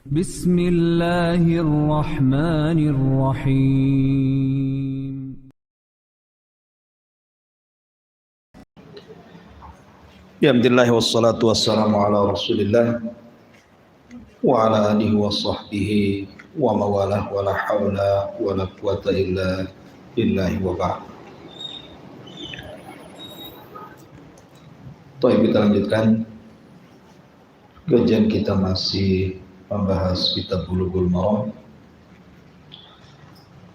بسم الله الرحمن الرحيم. Alhamdulillah wassalatu wassalamu ala rasulillah wa ala alihi wa sahbihi wa mawalah wa la hawla wa la quwata illa billahi wa ba'd. Baik, kita lanjutkan. Kajian kita masih membahas kitab Bulughul Maram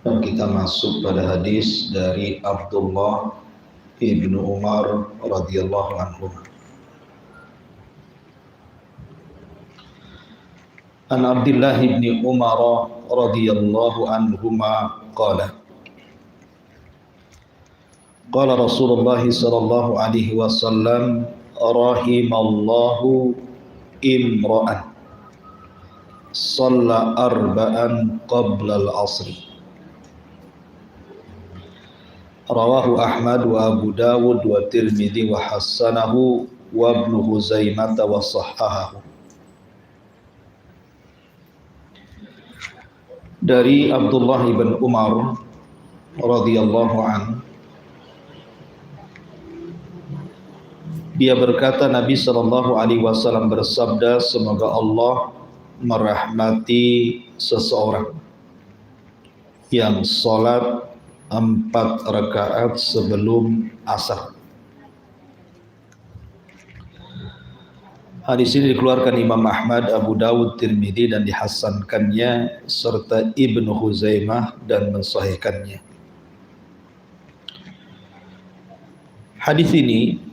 dan kita masuk pada hadis dari Abdullah ibnu Umar radhiyallahu anhu. An Abdullah ibn Umar radhiyallahu anhuma qala qala Rasulullah sallallahu alaihi wasallam rahimallahu imra'an shalla arba'an qabla al-'asr. Rawahu Ahmad wa Abu Dawud wa Tirmidzi wa hassanahu wa Ibnu Huzaimah wa sahhahahu. Dari Abdullah ibn Umar radhiyallahu anhu, dia berkata, Nabi sallallahu alaihi wasallam bersabda, semoga Allah merahmati seseorang yang salat 4 rakaat sebelum asar. Hadis ini dikeluarkan Imam Ahmad, Abu Dawud, Tirmidzi dan dihasankannya serta Ibnu Huzaimah dan mensahihkannya. Hadis ini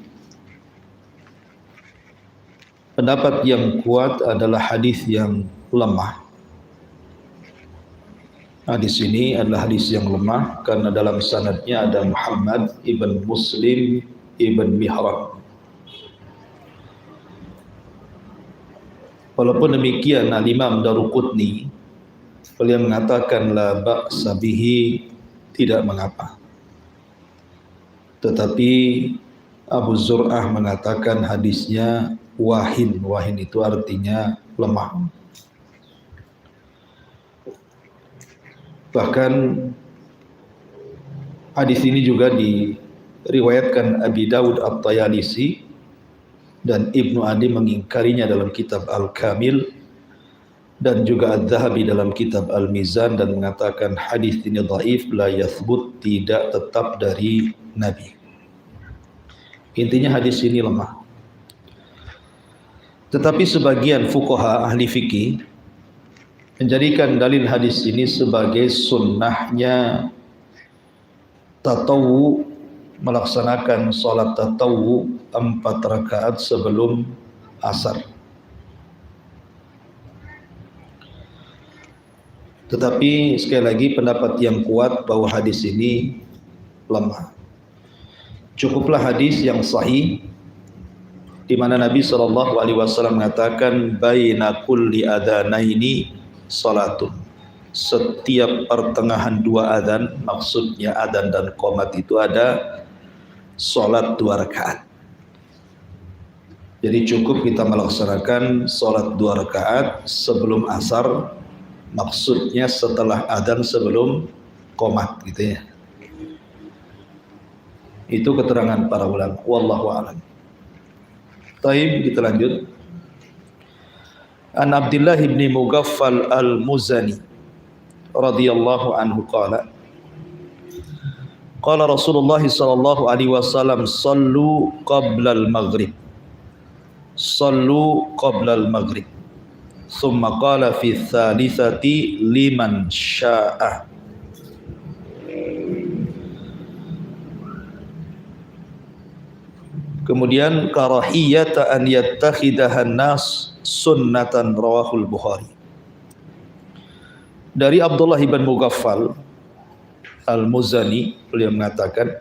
pendapat yang kuat adalah hadis yang lemah. Hadis ini adalah hadis yang lemah karena dalam sanadnya ada Muhammad ibn Muslim ibn Mihran. Walaupun demikian, Al-Imam Daruqutni beliau mengatakan la ba'sa bihi, tidak mengapa. Tetapi Abu Zur'ah mengatakan hadisnya wahin. Wahin itu artinya lemah. Bahkan hadis ini juga diriwayatkan Abi Dawud At-Tayalisi dan Ibnu Adi mengingkarinya dalam kitab Al-Kamil dan juga Adz-Dzahabi dalam kitab Al-Mizan dan mengatakan hadis ini dhaif, la yathbut, tidak tetap dari Nabi. Intinya hadis ini lemah. Tetapi sebagian fuqaha ahli fikih menjadikan dalil hadis ini sebagai sunnahnya tatawu, melaksanakan salat tatawu 4 rakaat sebelum asar. Tetapi sekali lagi pendapat yang kuat bahwa hadis ini lemah. Cukuplah hadis yang sahih di mana Nabi sallallahu alaihi wasallam mengatakan baina kulli adzanaini salatun. Setiap pertengahan 2 adzan, maksudnya adzan dan qomat itu ada salat 2 rakaat. Jadi cukup kita melaksanakan salat 2 rakaat sebelum asar, maksudnya setelah adzan sebelum qomat gitu ya. Itu keterangan para ulama. Wallahu a'lam. Taib, kita lanjut. An Abdullah ibn Mughaffal al-Muzani radhiyallahu anhu qala qala Rasulullah sallallahu alaihi wasallam sallu qabla al-maghrib sallu qabla al-maghrib thumma qala fi thalithati liman syaa. Kemudian karahiyata an yattakhidahan nas sunnatan, rawahul Bukhari. Dari Abdullah ibn Mughaffal al-Muzani, beliau mengatakan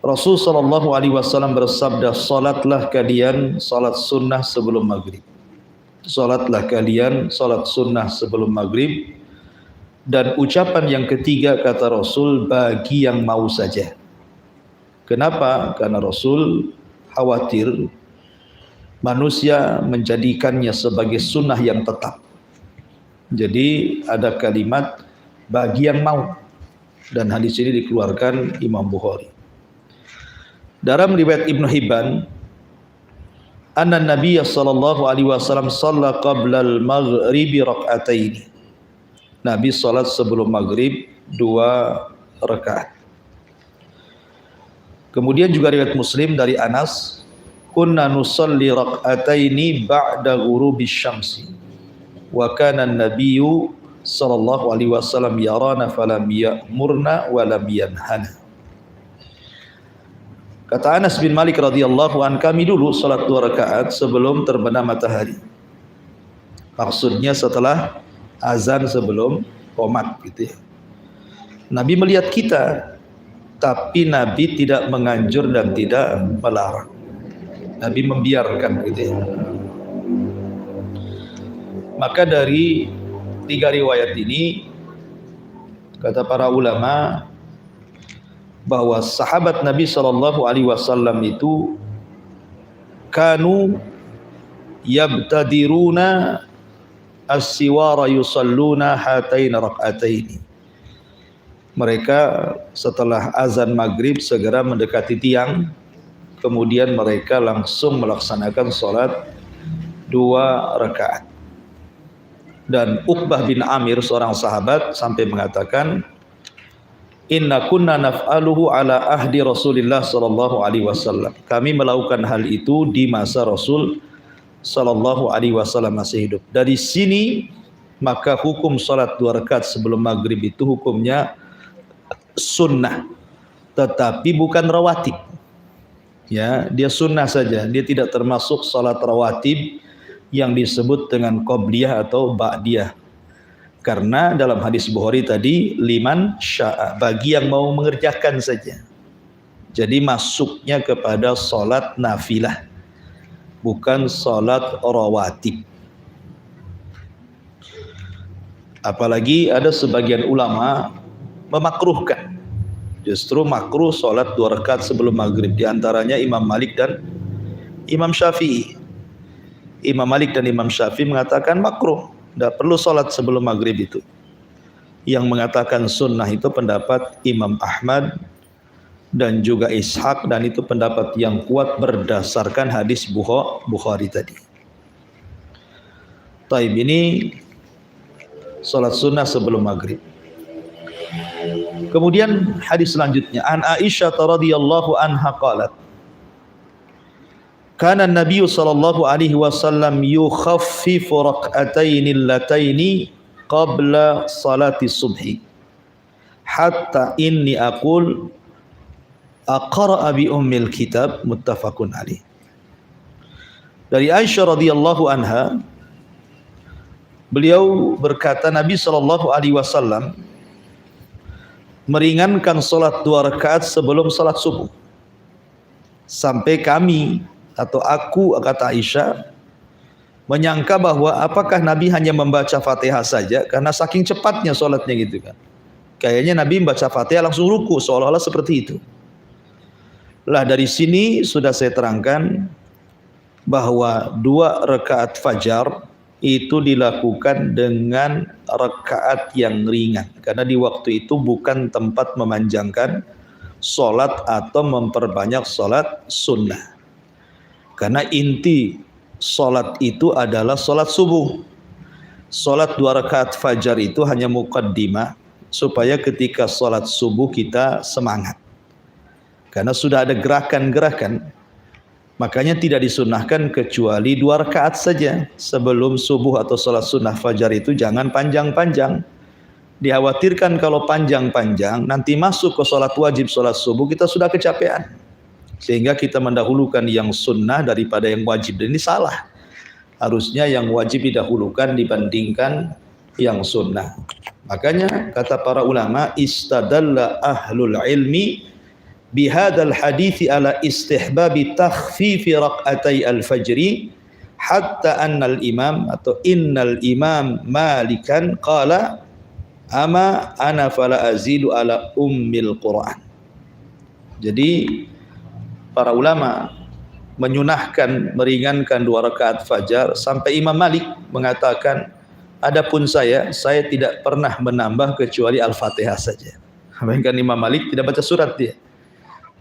Rasul sallallahu alaihi wasallam bersabda, salatlah kalian salat sunnah sebelum maghrib. Salatlah kalian salat sunnah sebelum maghrib. Dan ucapan yang ketiga kata Rasul, bagi yang mau saja. Kenapa? Karena Rasul khawatir manusia menjadikannya sebagai sunnah yang tetap. Jadi ada kalimat bagi yang mau, dan hadis ini dikeluarkan Imam Bukhari. Dalam riwayat Ibnu Hibban, anna Nabiy sallallahu alaihi wasallam shalla qabla al-maghribi rak'atain. Nabi salat sebelum maghrib 2 rakaat. Kemudian juga riwayat Muslim dari Anas, kunna nusalli rak'ataini ba'da ghurubisy syamsi wa kana an-nabiyyu sallallahu alaihi wasallam yarana falam ya'murna wa lam yanhana. Kata Anas bin Malik radhiyallahu an, kami dulu salat 2 rakaat sebelum terbenam matahari. Maksudnya setelah azan sebelum qomat gitu ya. Nabi melihat kita, tapi Nabi tidak menganjur dan tidak melarang. Nabi membiarkan gitu ya. Maka dari 3 riwayat ini, kata para ulama, bahwa sahabat Nabi sallallahu alaihi wasallam itu kanu yabtadiruna as-siwara yusalluna hatain rak'ataini. Mereka setelah azan maghrib segera mendekati tiang, kemudian mereka langsung melaksanakan sholat 2 rakaat. Dan Uqbah bin Amir, seorang sahabat, sampai mengatakan, inna kunna naf'aluhu ala ahdi Rasulillah sallallahu alaihi wasallam. Kami melakukan hal itu di masa Rasul sallallahu alaihi wasallam masih hidup. Dari sini maka hukum salat 2 rakaat sebelum maghrib itu hukumnya sunnah, tetapi bukan rawatib. Ya, dia sunnah saja, dia tidak termasuk salat rawatib yang disebut dengan qobliyah atau ba'diyah. Karena dalam hadis Bukhari tadi, liman sya'a, bagi yang mau mengerjakan saja. Jadi masuknya kepada salat nafilah, bukan salat rawatib. Apalagi ada sebagian ulama memakruhkan, justru makruh salat 2 rakaat sebelum maghrib, di antaranya Imam Malik dan Imam Syafi'i. Imam Malik dan Imam Syafi'i mengatakan makruh, tidak perlu salat sebelum maghrib itu. Yang mengatakan sunnah itu pendapat Imam Ahmad dan juga Ishaq, dan itu pendapat yang kuat berdasarkan hadis Bukhari tadi. Taib, ini salat sunnah sebelum maghrib. Kemudian hadis selanjutnya, an Aisyah radhiyallahu anha qalat, kana an-nabiy sallallahu alaihi wasallam yukhaffifu rak'ataini allataini qabla salati subhi hatta inni aqul aqra'a bi ummil kitab, muttafaqun alaih. Dari Aisyah radhiyallahu anha, beliau berkata, Nabi sallallahu alaihi wasallam meringankan salat 2 rakaat sebelum salat subuh, sampai kami atau aku, kata Aisyah, menyangka bahwa apakah Nabi hanya membaca Fatihah saja, karena saking cepatnya salatnya gitu kan. Kayaknya Nabi membaca Fatihah langsung ruku, seolah-olah seperti itu. Lah dari sini sudah saya terangkan bahwa 2 rakaat fajar itu dilakukan dengan rakaat yang ringan, karena di waktu itu bukan tempat memanjangkan salat atau memperbanyak salat sunnah. Karena inti salat itu adalah salat subuh. Salat 2 rakaat fajar itu hanya muqaddimah, supaya ketika salat subuh kita semangat. Karena sudah ada gerakan-gerakan, makanya tidak disunnahkan kecuali 2 rakaat saja sebelum subuh atau salat sunnah fajar itu, jangan panjang-panjang. Dikhawatirkan kalau panjang-panjang nanti masuk ke salat wajib, salat subuh, kita sudah kecapean, sehingga kita mendahulukan yang sunnah daripada yang wajib. Dan ini salah. Harusnya yang wajib didahulukan dibandingkan yang sunnah. Makanya kata para ulama, istadalla ahlul ilmi bihadal hadithi ala istihbabi takhfifi rak'atai al-fajri hatta annal imam atau innal imam Malikan qala ama ana fala azidu ala ummil Quran. Jadi para ulama menyunahkan, meringankan 2 rakaat fajar, sampai Imam Malik mengatakan, adapun saya tidak pernah menambah kecuali Al-Fatihah saja. Bahkan Imam Malik tidak baca surat dia.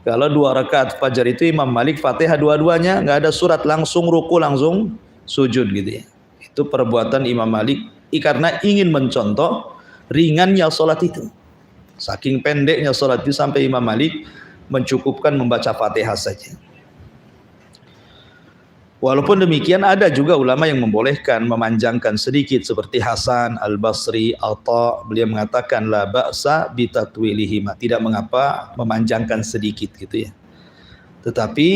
Kalau 2 rakaat fajar itu Imam Malik Fatihah dua-duanya, nggak ada surat, langsung ruku, langsung sujud gitu ya. Itu perbuatan Imam Malik karena ingin mencontoh ringannya sholat itu. Saking pendeknya sholat itu sampai Imam Malik mencukupkan membaca Fatihah saja. Walaupun demikian ada juga ulama yang membolehkan memanjangkan sedikit seperti Hasan Al-Basri, Atha, beliau mengatakan la ba'sa bitatwilihima, tidak mengapa memanjangkan sedikit gitu ya. Tetapi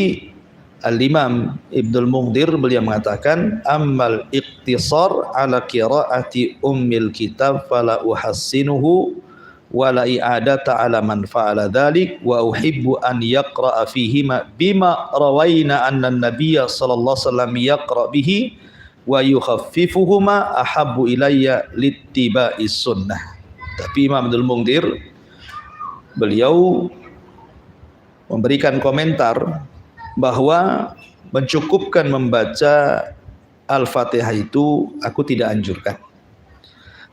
Al-Imam Ibnul Munzir beliau mengatakan ammal iqtisar ala qiraati ummil kitab fala uhassinuhu wala i'adata ala man fa'ala dzalik wa uhibbu an yaqra'a fihi bima rawaina anna an-nabiyya sallallahu alaihi wasallam yaqra' bihi wa yukhaffifuhuma ahabbu ilayya littiba'is sunnah. Tapi Imam Abdul Munzir beliau memberikan komentar bahwa mencukupkan membaca Al-Fatihah itu aku tidak anjurkan.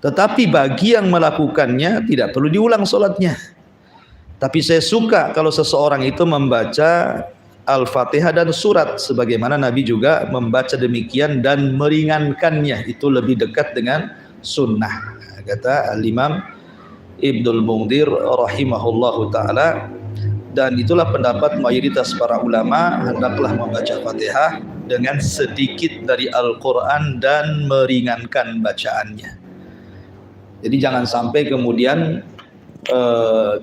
Tetapi bagi yang melakukannya tidak perlu diulang sholatnya. Tapi saya suka kalau seseorang itu membaca Al-Fatihah dan surat, sebagaimana Nabi juga membaca demikian dan meringankannya, itu lebih dekat dengan sunnah. Kata Al-Imam Ibnul Munzir rahimahullahu ta'ala. Dan itulah pendapat mayoritas para ulama, hendaklah membaca Fatihah dengan sedikit dari Al-Quran dan meringankan bacaannya. Jadi jangan sampai kemudian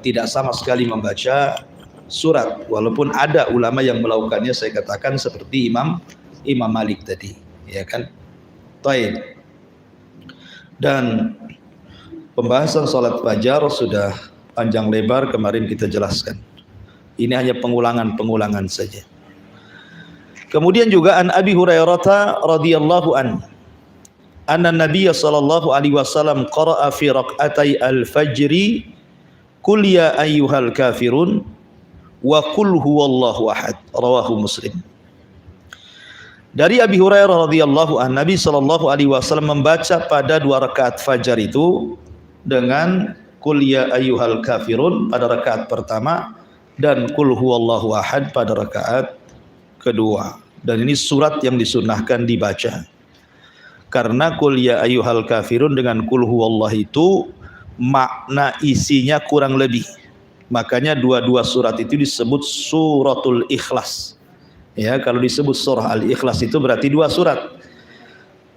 tidak sama sekali membaca surat. Walaupun ada ulama yang melakukannya, saya katakan seperti Imam Malik tadi, ya kan? Taib. Dan pembahasan salat fajar sudah panjang lebar kemarin kita jelaskan. Ini hanya pengulangan saja. Kemudian juga an Abi Hurairah radhiyallahu anhu anna Nabiy sallallahu alaihi wasallam qara'a fi raq'atay al-fajri qul ya ayyuhal kafirun wa qul huwallahu ahad, rawahu Muslim. Dari Abi Hurairah radhiyallahu anhu, Nabi sallallahu alaihi wasallam membaca pada 2 rakaat fajar itu dengan qul ya ayyuhal kafirun pada rakaat pertama dan qul huwallahu ahad pada rakaat kedua. Dan ini surat yang disunnahkan dibaca. Karena qul ya ayyuhal kafirun dengan qul huwallahu itu makna isinya kurang lebih. Makanya dua surat itu disebut suratul Ikhlas. Ya, kalau disebut surah Al-Ikhlas itu berarti 2 surat.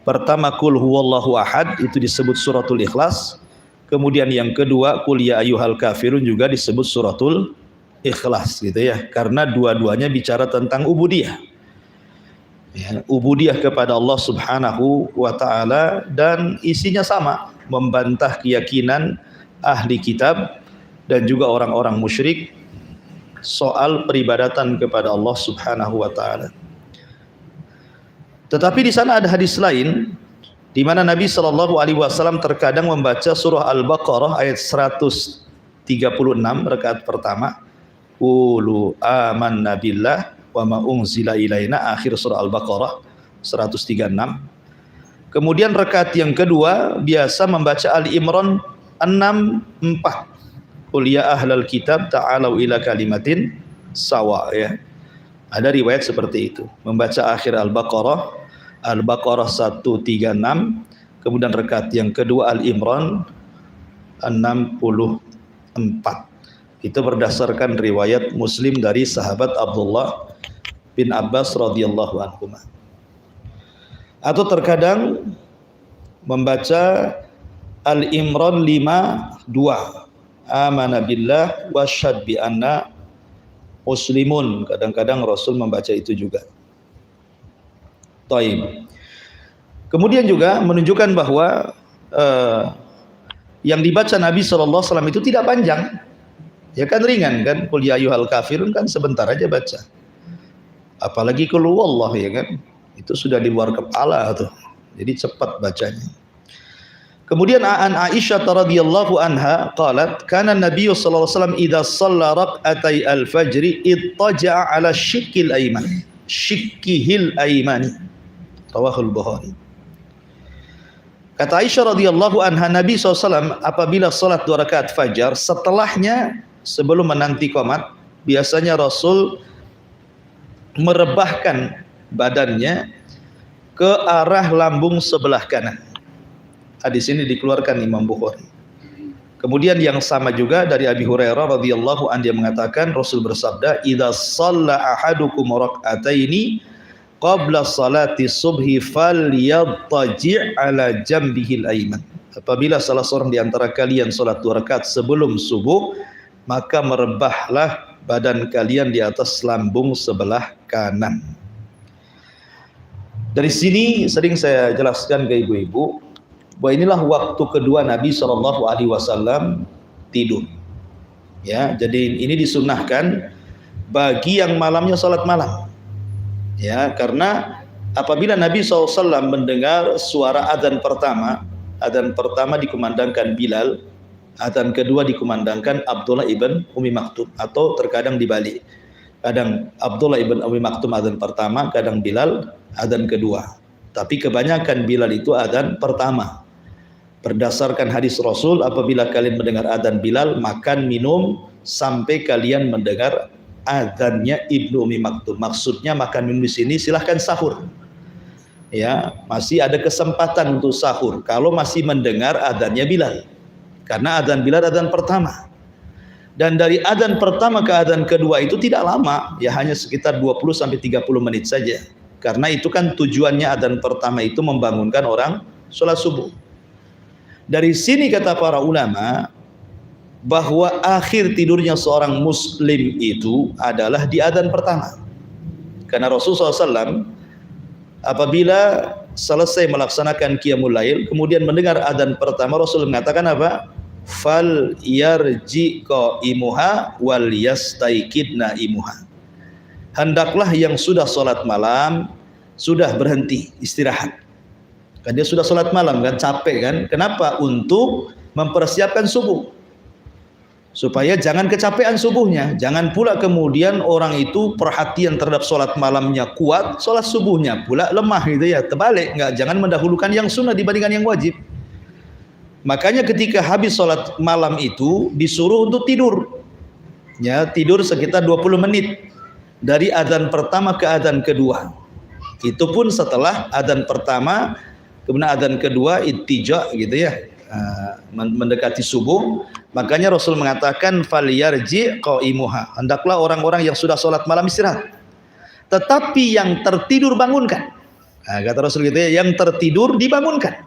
Pertama qul huwallahu ahad itu disebut suratul Ikhlas. Kemudian yang kedua qul ya ayyuhal kafirun juga disebut suratul Ikhlas gitu ya. Karena dua-duanya bicara tentang ubudiyah. Ya, ubudiyah kepada Allah Subhanahu wa ta'ala, dan isinya sama, membantah keyakinan ahli kitab dan juga orang-orang musyrik soal peribadatan kepada Allah Subhanahu wa ta'ala. Tetapi di sana ada hadis lain di mana Nabi sallallahu alaihi wasallam terkadang membaca surah Al-Baqarah ayat 136 rakaat pertama, qulu amanna billah wa ma unzila ilaina, akhir surah Al-Baqarah 136. Kemudian rakaat yang kedua biasa membaca Ali Imran 64. Qul ya ahlal kitab ta'alau ila kalimatin sawa, ya. Ada riwayat seperti itu. Membaca akhir Al-Baqarah 136, kemudian rakaat yang kedua Ali Imran 64. Itu berdasarkan riwayat Muslim dari sahabat Abdullah bin Abbas radhiyallahu anhu. Atau terkadang membaca Al-Imran 52, amana billah wa syad bi anna muslimun. Kadang-kadang Rasul membaca itu juga. Taib. Kemudian juga menunjukkan bahwa yang dibaca Nabi SAW itu tidak panjang. Ya kan, ringan kan, qul ya ayyuhal kafirun kan sebentar aja baca. Apalagi qul huwallahu, ya kan, itu sudah di luar kepala tuh. Jadi cepat bacanya. Kemudian an Aisyah radhiyallahu anha qalat kana Nabi sallallahu alaihi wasallam idza shalla raq'atay al-fajri ittaja'a 'ala syiqqil ayman. shikkihil aimani. Rawahul Bukhari. Kata Aisyah radhiyallahu anha, Nabi SAW apabila salat 2 rakaat fajar, setelahnya sebelum menanti qomat, biasanya Rasul merebahkan badannya ke arah lambung sebelah kanan. Hadis ini dikeluarkan Imam Bukhari. Kemudian yang sama juga dari Abi Hurairah radhiyallahu anhu, dia mengatakan Rasul bersabda, "Idza shalla ahadukum rak'ataini qabla salati subhi falyattaji' ala jambihil ayman." Apabila salah seorang di antara kalian salat 2 rakaat sebelum subuh, maka merebahlah badan kalian di atas lambung sebelah kanan. Dari sini sering saya jelaskan ke ibu-ibu bahwa inilah waktu kedua Nabi SAW tidur. Ya, jadi ini disunnahkan bagi yang malamnya salat malam. Ya, karena apabila Nabi SAW mendengar suara adzan pertama dikumandangkan Bilal, adzan kedua dikumandangkan Abdullah ibn Umi Maktum, atau terkadang dibalik. Kadang Abdullah ibn Umi Maktum adzan pertama, kadang Bilal adzan kedua. Tapi kebanyakan Bilal itu adzan pertama. Berdasarkan hadis Rasul, apabila kalian mendengar adzan Bilal, makan minum sampai kalian mendengar adzannya Ibnu Umi Maktum. Maksudnya makan minum di sini silahkan sahur. Ya, masih ada kesempatan untuk sahur kalau masih mendengar adzannya Bilal. Karena adzan Bilal adzan pertama. Dan dari adzan pertama ke adzan kedua itu tidak lama, ya hanya sekitar 20 sampai 30 menit saja. Karena itu kan tujuannya adzan pertama itu membangunkan orang sholat subuh. Dari sini kata para ulama bahwa akhir tidurnya seorang muslim itu adalah di adzan pertama. Karena Rasulullah SAW apabila selesai melaksanakan qiyamul lail kemudian mendengar adzan pertama, Rasul mengatakan apa? Fal yarji qaimuha wal yastaikidna imuha. Hendaklah yang sudah salat malam sudah berhenti istirahat. Kan dia sudah sholat malam kan, capek kan. Kenapa? Untuk mempersiapkan subuh. Supaya jangan kecapean subuhnya. Jangan pula kemudian orang itu perhatian terhadap sholat malamnya kuat, sholat subuhnya pula lemah gitu ya. Terbalik, jangan mendahulukan yang sunnah dibandingkan yang wajib. Makanya ketika habis sholat malam itu disuruh untuk tidur. Ya, tidur sekitar 20 menit. Dari adzan pertama ke adzan kedua. Itu pun setelah adzan pertama, kemudian adzan kedua ittija gitu ya, mendekati subuh. Makanya Rasul mengatakan falyarji qaimuha, hendaklah orang-orang yang sudah sholat malam istirahat, tetapi yang tertidur bangunkan. Kata Rasul gitu ya, yang tertidur dibangunkan.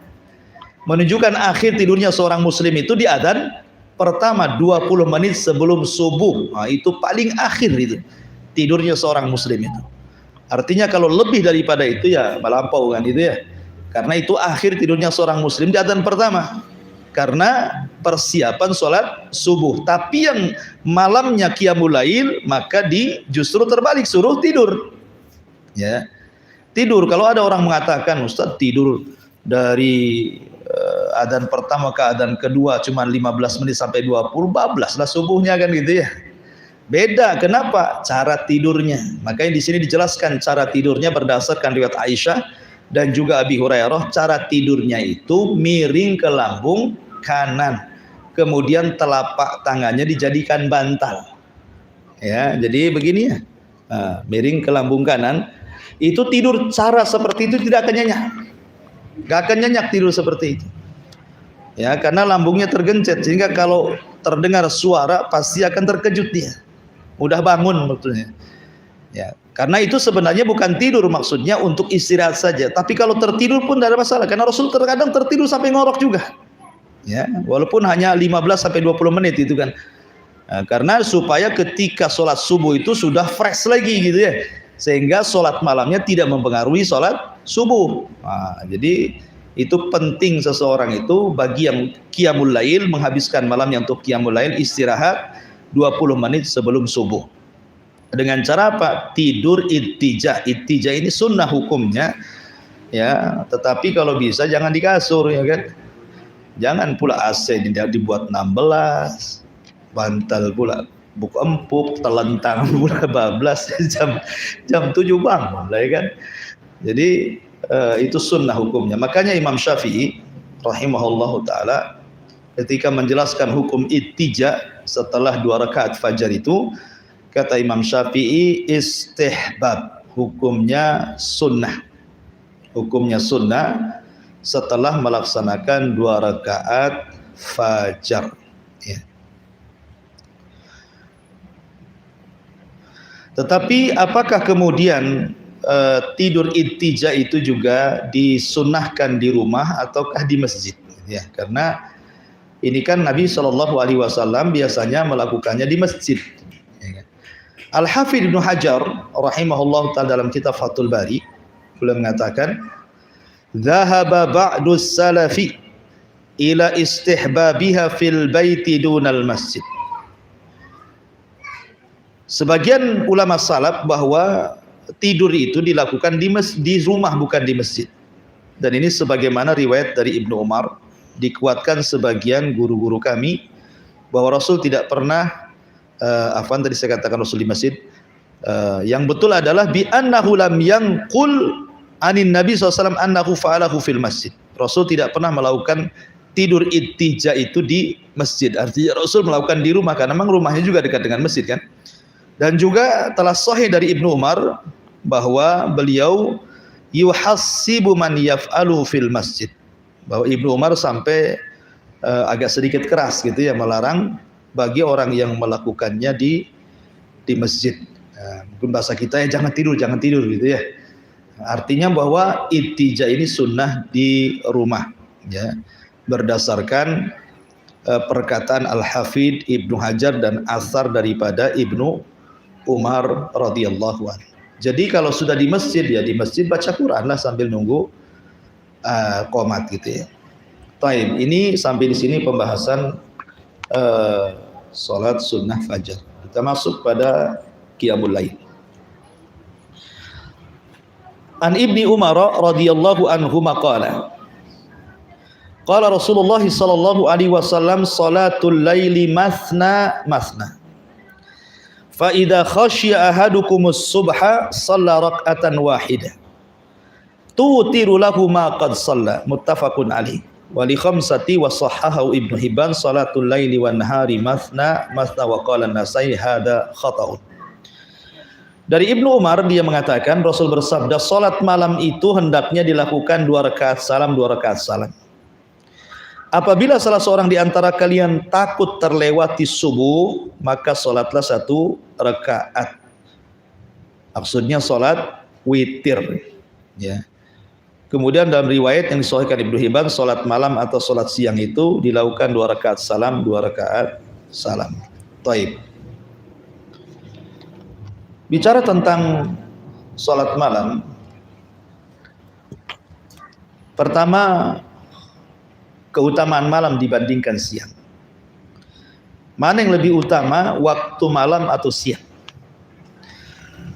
Menunjukkan akhir tidurnya seorang muslim itu di adzan pertama 20 menit sebelum subuh. Itu paling akhir itu tidurnya seorang muslim itu. Artinya kalau lebih daripada itu ya melampau kan itu ya. Karena itu akhir tidurnya seorang muslim di adzan pertama. Karena persiapan sholat subuh. Tapi yang malamnya qiyamul lail, maka justru terbalik, suruh tidur. Ya. Tidur. Kalau ada orang mengatakan, Ustaz tidur dari adzan pertama ke adzan kedua cuma 15 menit sampai 20, bablaslah subuhnya kan gitu ya. Beda. Kenapa? Cara tidurnya. Makanya di sini dijelaskan cara tidurnya berdasarkan riwayat Aisyah dan juga Abi Hurairah. Cara tidurnya itu miring ke lambung kanan, kemudian telapak tangannya dijadikan bantal. Ya, jadi begini ya, miring ke lambung kanan. Itu tidur cara seperti itu tidak akan nyenyak, gak akan nyenyak tidur seperti itu. Ya, karena lambungnya tergencet sehingga kalau terdengar suara pasti akan terkejut dia, mudah bangun maksudnya. Ya, karena itu sebenarnya bukan tidur, maksudnya untuk istirahat saja. Tapi kalau tertidur pun tidak ada masalah, karena Rasul terkadang tertidur sampai ngorok juga. Ya, walaupun hanya 15 sampai 20 menit itu kan. Karena supaya ketika sholat subuh itu sudah fresh lagi gitu ya. Sehingga sholat malamnya tidak mempengaruhi sholat subuh. Jadi itu penting seseorang itu bagi yang qiyamul lail, menghabiskan malamnya untuk qiyamul lail, istirahat 20 menit sebelum subuh. Dengan cara apa? Tidur ittija. Ittija ini sunnah hukumnya, ya. Tetapi kalau bisa jangan di kasur, ya kan. Jangan pula AC dibuat 16, bantal pula buk empuk, telentang, bola bablas jam 7 bangun lah ya kan. Jadi itu sunnah hukumnya. Makanya Imam Syafi'i rahimahullahu taala ketika menjelaskan hukum ittija setelah 2 rakaat fajar itu, kata Imam Syafi'i istihbab, hukumnya sunnah. Hukumnya sunnah setelah melaksanakan 2 rakaat fajar. Ya. Tetapi apakah kemudian tidur ittija itu juga disunnahkan di rumah ataukah di masjid? Ya, karena ini kan Nabi SAW biasanya melakukannya di masjid. Ya. Al-Hafidz Ibnu Hajar rahimahullah ta'ala dalam kitab Fathul Bari beliau mengatakan, "Dhahaba ba'du salafi ila istihbabiha fil baiti dunal masjid." Sebagian ulama salaf bahwa tidur itu dilakukan di rumah bukan di masjid. Dan ini sebagaimana riwayat dari Ibnu Umar, dikuatkan sebagian guru-guru kami bahwa Rasul tidak pernah tadi saya katakan Rasul di masjid. Yang betul adalah bi annahu lam yanqul anin Nabi SAW annahu fa'alahu fil masjid. Rasul tidak pernah melakukan tidur ittija itu di masjid. Artinya Rasul melakukan di rumah karena memang rumahnya juga dekat dengan masjid kan. Dan juga telah sahih dari Ibnu Umar bahwa beliau yuhassibu man yaf'alu fil masjid. Bahwa Ibnu Umar sampai agak sedikit keras gitu ya, melarang bagi orang yang melakukannya di masjid. Mungkin bahasa kita ya jangan tidur gitu ya. Artinya bahwa ittija ini sunnah di rumah ya, berdasarkan perkataan Al-Hafidz Ibnu Hajar dan asar daripada Ibnu Umar radhiyallahu anhu. Jadi kalau sudah di masjid ya di masjid baca Quran lah sambil nunggu qomat gitu ya. Taib, ini sampai di sini pembahasan salat sunnah fajar. Kita masuk pada qiyamul lail. An Ibni Umar radhiyallahu anhu maqala qala Rasulullah sallallahu alaihi wasallam salatul laili masna masna fa idza khashiya ahadukumus subha shalla rak'atan wahidah tutiru lahu ma qad shalla muttafaqun alaih wa li khamsati wa sahahahu Ibnu Hibban salatul laili wan nahari masna masna wa qala an-Nasai hadza khata'un. Dari Ibnu Umar dia mengatakan Rasul bersabda salat malam itu hendaknya dilakukan 2 rakaat salam 2 rakaat salam. Apabila salah seorang di antara kalian takut terlewati subuh, maka salatlah 1 rakaat. Maksudnya salat witir. Ya. Kemudian dalam riwayat yang disahihkan Ibnu Hibban, salat malam atau salat siang itu dilakukan 2 rakaat salam, 2 rakaat salam. Taib. Bicara tentang salat malam, pertama keutamaan malam dibandingkan siang. Mana yang lebih utama, waktu malam atau siang?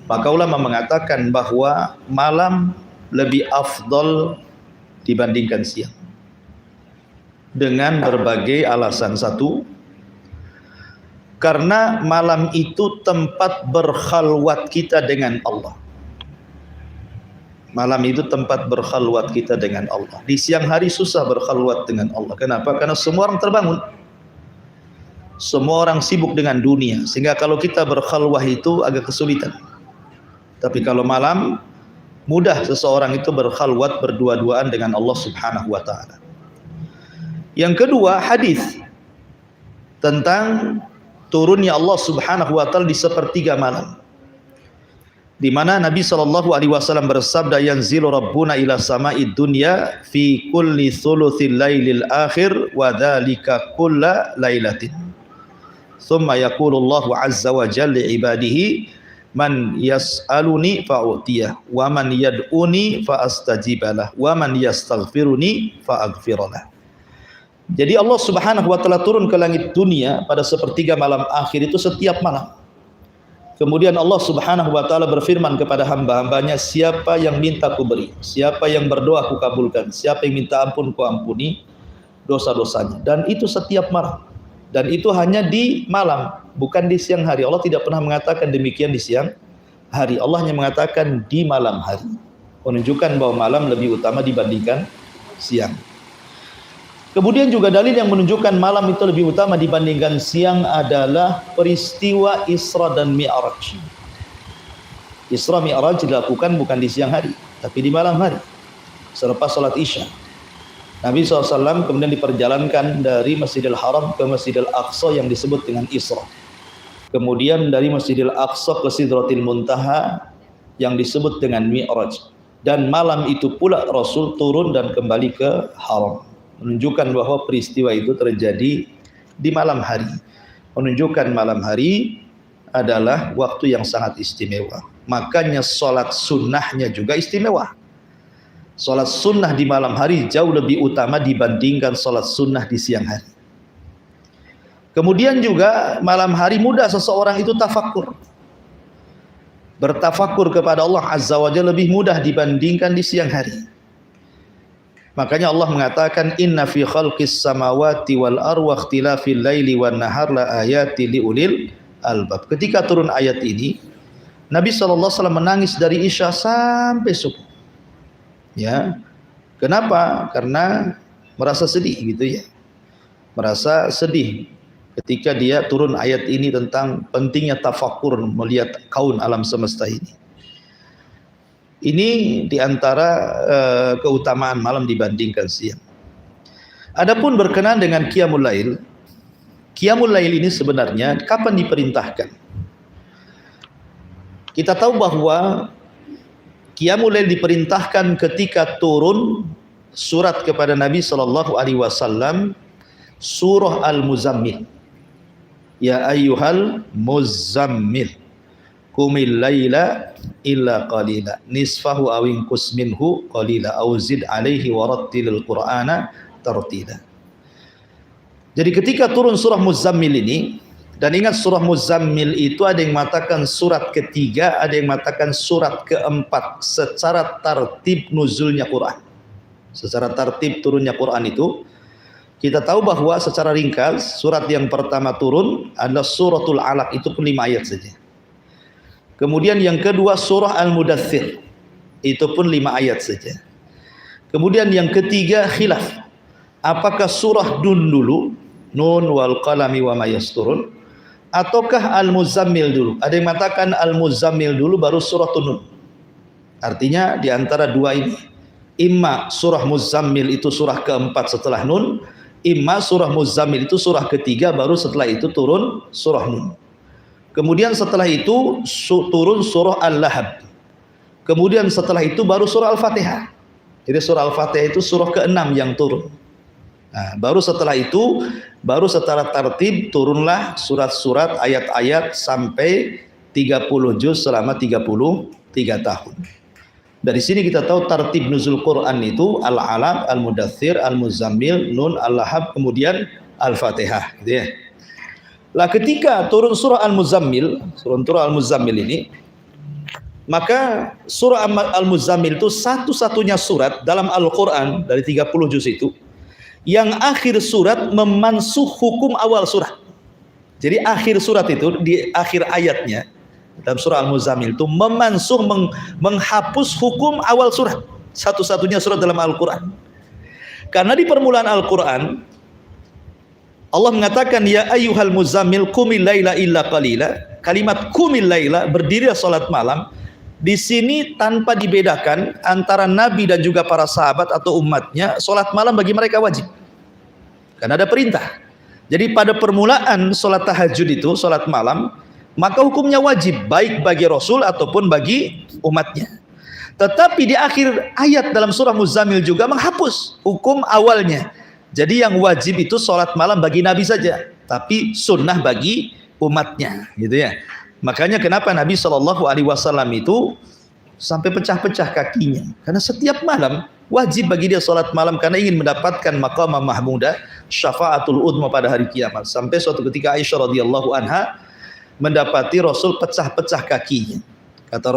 Maka ulama mengatakan bahwa malam lebih afdol dibandingkan siang. Dengan berbagai alasan. Satu, karena malam itu tempat berkhalwat kita dengan Allah. Malam itu tempat berkhalwat kita dengan Allah. Di siang hari susah berkhalwat dengan Allah. Kenapa? Karena semua orang terbangun. Semua orang sibuk dengan dunia. Sehingga kalau kita berkhalwah itu agak kesulitan. Tapi kalau malam, mudah seseorang itu berkhalwat berdua-duaan dengan Allah Subhanahu wa ta'ala. Yang kedua, hadis tentang turunnya Allah Subhanahu wa ta'ala di sepertiga malam. Di mana Nabi SAW bersabda, yanzilu rabbuna ila sama'id dunya fi kulli thuluthil lailil akhir wa dhalika kulla lailatin. Thumma yaqulu Allahu azza wa jalla li ibadihi man yas'aluni fa'utiyah wa man yad'uni fa'astajibalah wa man yastaghfiruni fa'aghfiralah. Jadi Allah Subhanahu wa ta'ala turun ke langit dunia pada sepertiga malam akhir itu setiap malam. Kemudian Allah Subhanahu wa ta'ala berfirman kepada hamba-hambanya, siapa yang minta ku beri, siapa yang berdoa ku kabulkan, siapa yang minta ampun ku ampuni dosa-dosanya. Dan itu setiap malam. Dan itu hanya di malam, bukan di siang hari. Allah tidak pernah mengatakan demikian di siang hari. Allah hanya mengatakan di malam hari, menunjukkan bahwa malam lebih utama dibandingkan siang. Kemudian juga dalil yang menunjukkan malam itu lebih utama dibandingkan siang adalah peristiwa Isra dan Mi'raj. Isra Mi'raj dilakukan bukan di siang hari, tapi di malam hari, selepas salat Isya. Nabi SAW kemudian diperjalankan dari Masjidil Haram ke Masjidil Aqsa yang disebut dengan Isra. Kemudian dari Masjidil Aqsa ke Sidratil Muntaha yang disebut dengan Mi'raj. Dan malam itu pula Rasul turun dan kembali ke Haram. Menunjukkan bahwa peristiwa itu terjadi di malam hari. Menunjukkan malam hari adalah waktu yang sangat istimewa. Makanya sholat sunnahnya juga istimewa. Sholat sunnah di malam hari jauh lebih utama dibandingkan sholat sunnah di siang hari. Kemudian juga malam hari mudah seseorang itu tafakur. Bertafakur kepada Allah Azza wa Jalla lebih mudah dibandingkan di siang hari. Makanya Allah mengatakan inna fi khalqis samawati wal ardi wa ikhtilafil laili wan nahar la ayati liulil albab. Ketika turun ayat ini, Nabi SAW menangis dari Isya sampai subuh. Ya. Kenapa? Karena merasa sedih gitu ya. Merasa sedih ketika dia turun ayat ini tentang pentingnya tafakur melihat kaun alam semesta ini. Ini diantara keutamaan malam dibandingkan siang. Adapun berkenaan dengan Qiyamul Lail, Qiyamul Lail ini sebenarnya kapan diperintahkan? Kita tahu bahwa Qiyamul Lail diperintahkan ketika turun surat kepada Nabi SAW, surah Al-Muzammil. Ya ayyuhal muzammil qumil laila illa qalila nisfahu aw inqus minhu qalila aw zid alaihi warattilil qur'ana tartila. Jadi ketika turun surah Muzammil ini, dan ingat surah Muzammil itu ada yang mengatakan surat ketiga, ada yang mengatakan surat keempat secara tartib nuzulnya Quran. Secara tartib turunnya Quran itu kita tahu bahwa secara ringkas surat yang pertama turun adalah suratul Alaq, itu pun 5 ayat saja. Kemudian yang kedua surah Al-Mudaththir, itu pun 5 ayat saja. Kemudian yang ketiga khilaf, apakah surah Nun dulu, Nun wal qalami wa ma yasturun, ataukah Al-Muzammil dulu? Ada yang mengatakan Al-Muzammil dulu baru surah Nun. Artinya di antara dua ini, imma surah Muzammil itu surah keempat setelah Nun, imma surah Muzammil itu surah ketiga baru setelah itu turun surah Nun. Kemudian setelah itu turun surah Al-Lahab. Kemudian setelah itu baru surah Al-Fatihah. Jadi surah Al-Fatihah itu surah ke-6 yang turun. Nah, baru setelah itu, baru secara tertib turunlah surat-surat ayat-ayat sampai 30 juz selama 33 tahun. Dari sini kita tahu tertib nuzul Quran itu Al-Alaq, Al-Mudaththir, Al-Muzammil, Nun, Al-Lahab, kemudian Al-Fatihah, gitu ya. Lah ketika turun surah Al-Muzammil, surah Al-Muzammil ini, maka surah Al-Muzammil itu satu-satunya surat dalam Al-Quran dari 30 juz itu yang akhir surat memansuh hukum awal surat. Jadi akhir surat itu di akhir ayatnya dalam surah Al-Muzammil itu memansuh, menghapus hukum awal surat. Satu-satunya surat dalam Al-Quran. Karena di permulaan Al-Quran Allah mengatakan ya ayyuhal muzammil qumil laila illa qalila. Kalimat qumil laila, berdiri salat malam, di sini tanpa dibedakan antara Nabi dan juga para sahabat atau umatnya, salat malam bagi mereka wajib. Karena ada perintah. Jadi pada permulaan salat tahajud itu, salat malam, maka hukumnya wajib baik bagi Rasul ataupun bagi umatnya. Tetapi di akhir ayat dalam surah Muzammil juga menghapus hukum awalnya. Jadi yang wajib itu sholat malam bagi Nabi saja, tapi sunnah bagi umatnya, gitu ya. Makanya kenapa Nabi SAW itu sampai pecah-pecah kakinya, karena setiap malam wajib bagi dia sholat malam karena ingin mendapatkan maqam mahmudah syafaatul udma pada hari kiamat. Sampai suatu ketika Aisyah radhiyallahu anha mendapati Rasul pecah-pecah kakinya. Kata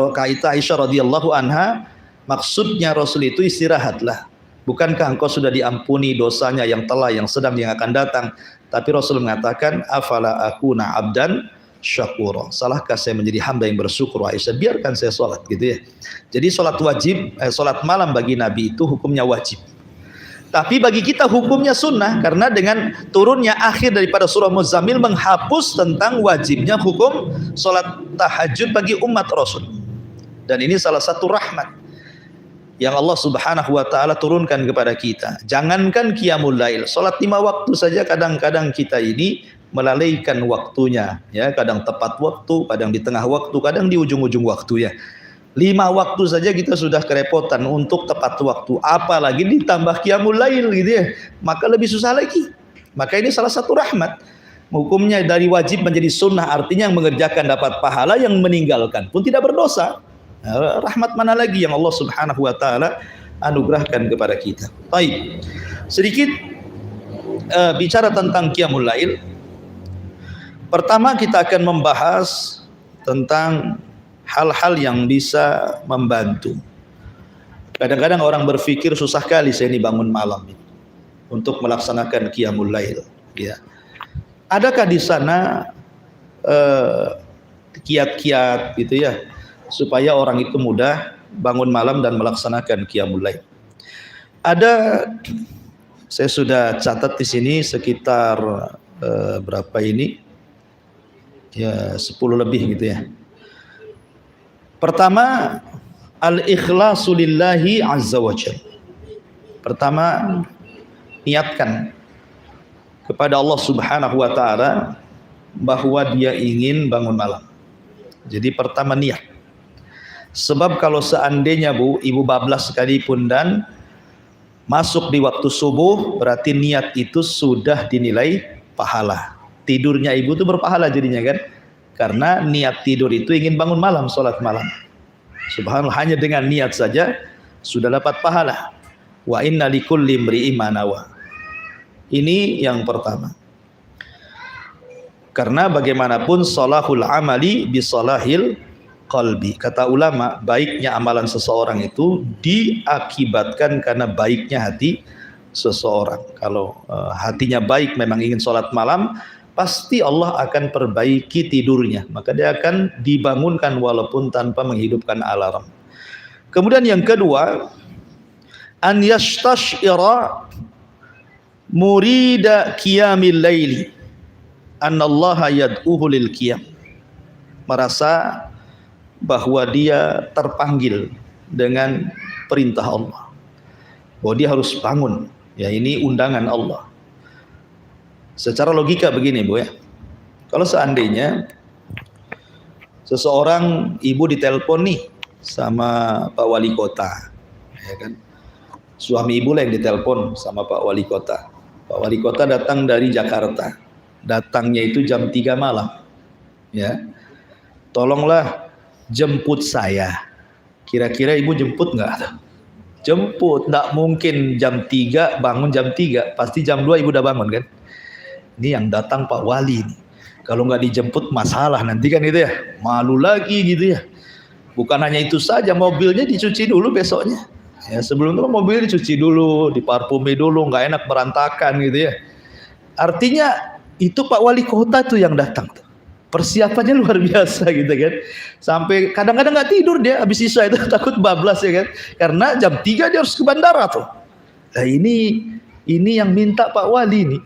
Aisyah radhiyallahu anha, maksudnya Rasul itu istirahatlah. Bukankah engkau sudah diampuni dosanya yang telah, yang sedang, yang akan datang? Tapi Rasul mengatakan, afala akuna abdan syakura. Salahkah saya menjadi hamba yang bersyukur? Aisyah, biarkan saya sholat gitu ya. Jadi sholat wajib, sholat malam bagi Nabi itu hukumnya wajib. Tapi bagi kita hukumnya sunnah, karena dengan turunnya akhir daripada surah Muzammil menghapus tentang wajibnya hukum sholat tahajud bagi umat Rasul. Dan ini salah satu rahmat yang Allah Subhanahu wa taala turunkan kepada kita. Jangankan qiyamul lail, salat 5 waktu saja kadang-kadang kita ini melalaikan waktunya, ya, kadang tepat waktu, kadang di tengah waktu, kadang di ujung-ujung waktu ya. 5 waktu saja kita sudah kerepotan untuk tepat waktu, apalagi ditambah qiyamul lail gitu ya. Maka lebih susah lagi. Maka ini salah satu rahmat. Hukumnya dari wajib menjadi sunnah, artinya yang mengerjakan dapat pahala, yang meninggalkan pun tidak berdosa. Rahmat mana lagi yang Allah Subhanahu wa taala anugerahkan kepada kita. Baik. Sedikit bicara tentang qiyamul lail. Pertama kita akan membahas tentang hal-hal yang bisa membantu. Kadang-kadang orang berpikir susah kali saya ini bangun malam untuk melaksanakan qiyamul lail, ya. Adakah di sana kiat-kiat gitu ya, supaya orang itu mudah bangun malam dan melaksanakan qiyamul lail? Ada, saya sudah catat di sini sekitar berapa ini? Ya 10 lebih gitu ya. Pertama, al-ikhlasu lillahi azza wa jalla. Pertama, niatkan kepada Allah Subhanahu wa taala bahwa dia ingin bangun malam. Jadi pertama niat. Sebab kalau seandainya ibu bablas sekalipun dan masuk di waktu subuh, berarti niat itu sudah dinilai pahala. Tidurnya ibu itu berpahala jadinya kan, karena niat tidur itu ingin bangun malam, sholat malam. Subhanallah, hanya dengan niat saja sudah dapat pahala. Wa inna likulli imri'in ma nawa. Ini yang pertama. Karena bagaimanapun salahul amali bi salahil qalbi. Kata ulama, baiknya amalan seseorang itu diakibatkan karena baiknya hati seseorang. Kalau hatinya baik, memang ingin sholat malam, pasti Allah akan perbaiki tidurnya. Maka dia akan dibangunkan walaupun tanpa menghidupkan alarm. Kemudian yang kedua, an yastashira murida qiyamil laili annallaha yad'uhu lil qiyam. Merasa bahwa dia terpanggil dengan perintah Allah, bahwa dia harus bangun, ya, ini undangan Allah. Secara logika begini Bu ya, kalau seandainya seseorang ibu ditelepon nih sama Pak Wali Kota, ya kan, suami ibu lah yang ditelepon sama Pak Wali Kota. Pak Wali Kota datang dari Jakarta, datangnya itu jam 3 malam, ya, tolonglah jemput saya. Kira-kira ibu jemput nggak? Jemput, nggak mungkin jam 3 bangun jam 3, pasti jam 2 ibu udah bangun kan. Ini yang datang Pak Wali nih, kalau nggak dijemput masalah nanti kan gitu ya, malu lagi gitu ya. Bukan hanya itu saja, mobilnya dicuci dulu besoknya, ya, sebelum itu mobilnya dicuci dulu, diparfumi dulu, nggak enak berantakan gitu ya. Artinya itu Pak Wali Kota tuh yang datang tuh, persiapannya luar biasa gitu kan. Sampai kadang-kadang nggak tidur dia habis isya itu, takut bablas ya kan, karena jam 3 dia harus ke bandara tuh. Nah ini yang minta Pak Wali nih.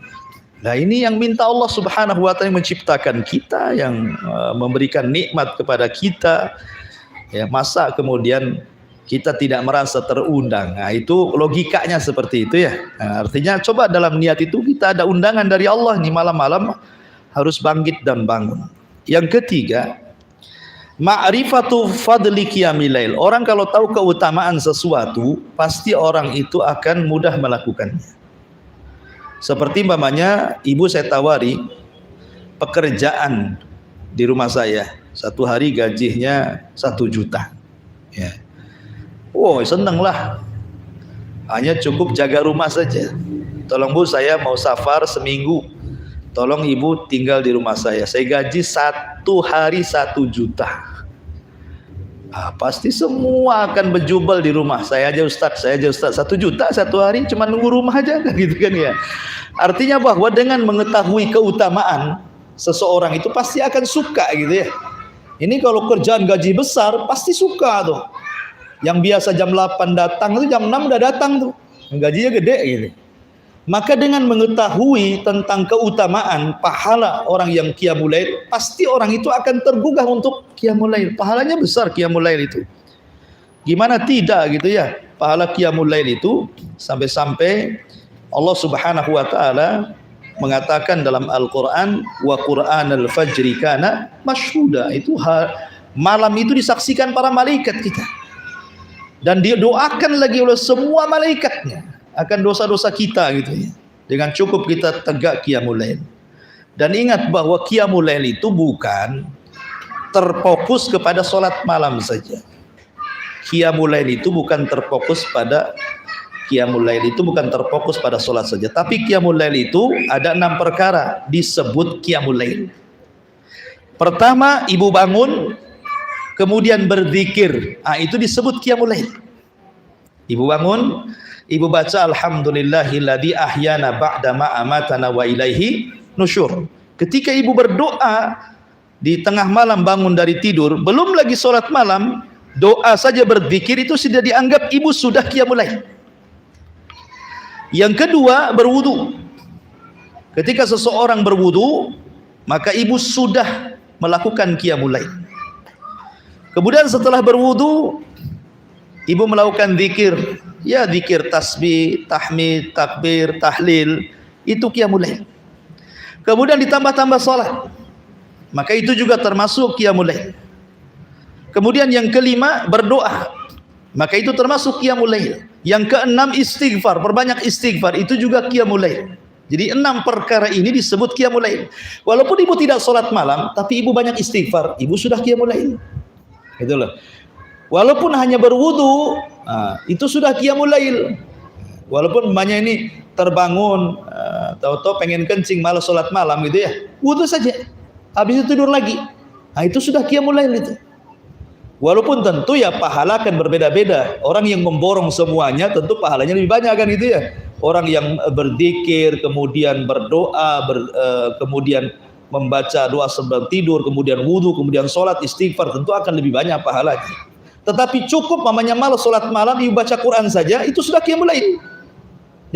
Nah ini yang minta Allah Subhanahu wa taala, yang menciptakan kita, yang memberikan nikmat kepada kita, ya, masa kemudian kita tidak merasa terundang? Nah itu logikanya seperti itu ya. Nah, artinya coba dalam niat itu kita ada undangan dari Allah nih, malam-malam harus bangkit dan bangun. Yang ketiga, ma'rifatu fadli qiyamil lail. Orang kalau tahu keutamaan sesuatu, pasti orang itu akan mudah melakukannya. Seperti umpamanya ibu saya tawari pekerjaan di rumah saya, satu hari gajinya 1 juta, ya. Wow, seneng lah. Hanya cukup jaga rumah saja. Tolong Bu, saya mau safar seminggu, tolong ibu tinggal di rumah saya gaji 1 hari 1 juta. Pasti semua akan berjubel di rumah. Saya aja Ustaz, 1 juta satu hari cuma nunggu rumah aja gitu kan ya. Artinya bahwa dengan mengetahui keutamaan seseorang itu pasti akan suka gitu ya. Ini kalau kerjaan gaji besar pasti suka tuh. Yang biasa jam 8 datang itu jam 6 udah datang tuh. Gajinya gede gitu. Maka dengan mengetahui tentang keutamaan pahala orang yang qiyamul lail, pasti orang itu akan tergugah untuk qiyamul lail. Pahalanya besar qiyamul lail itu. Gimana tidak gitu ya? Pahala qiyamul lail itu sampai-sampai Allah Subhanahu wa taala mengatakan dalam Al-Qur'an, wa Qur'anal fajri kana masyhuda. Itu malam itu disaksikan para malaikat kita. Dan didoakan lagi oleh semua malaikatnya akan dosa-dosa kita gitu ya. Dengan cukup kita tegak qiyamul lail. Dan ingat bahwa qiyamul lail itu bukan terfokus kepada sholat malam saja. Qiyamul lail itu bukan terfokus pada sholat saja. Tapi qiyamul lail itu ada 6 perkara disebut qiyamul lail. Pertama, ibu bangun kemudian berzikir. Itu disebut qiyamul lail. Ibu bangun, ibu baca alhamdulillahilladzi ahyana ba'da ma amatana wa ilaihi nusyur. Ketika ibu berdoa di tengah malam bangun dari tidur, belum lagi sholat malam, doa saja berzikir itu sudah dianggap ibu sudah qiyamul lail. Yang kedua, berwudu. Ketika seseorang berwudu, maka ibu sudah melakukan qiyamul lail. Kemudian setelah berwudu, ibu melakukan zikir. Ya, zikir tasbih, tahmid, takbir, tahlil, itu qiyamul lail. Kemudian ditambah-tambah salat. Maka itu juga termasuk qiyamul lail. Kemudian yang kelima, berdoa. Maka itu termasuk qiyamul lail. Yang keenam, istighfar, perbanyak istighfar, itu juga qiyamul lail. Jadi 6 perkara ini disebut qiyamul lail. Walaupun ibu tidak salat malam, tapi ibu banyak istighfar, ibu sudah qiyamul lail. Gitu loh. Walaupun hanya berwudu, itu sudah qiyamul lail. Walaupun emaknya ini terbangun, tahu-tahu pengen kencing malas sholat malam gitu ya, wudu saja, habis itu tidur lagi. Itu sudah qiyamul lail itu. Walaupun tentu ya pahala akan berbeda-beda. Orang yang memborong semuanya tentu pahalanya lebih banyak kan gitu ya. Orang yang berzikir, kemudian berdoa, kemudian membaca doa sebelum tidur, kemudian wudu, kemudian sholat, istighfar, tentu akan lebih banyak pahalanya. Tetapi cukup mamanya malas sholat malam, ibu baca Quran saja, itu sudah qiyamul lail.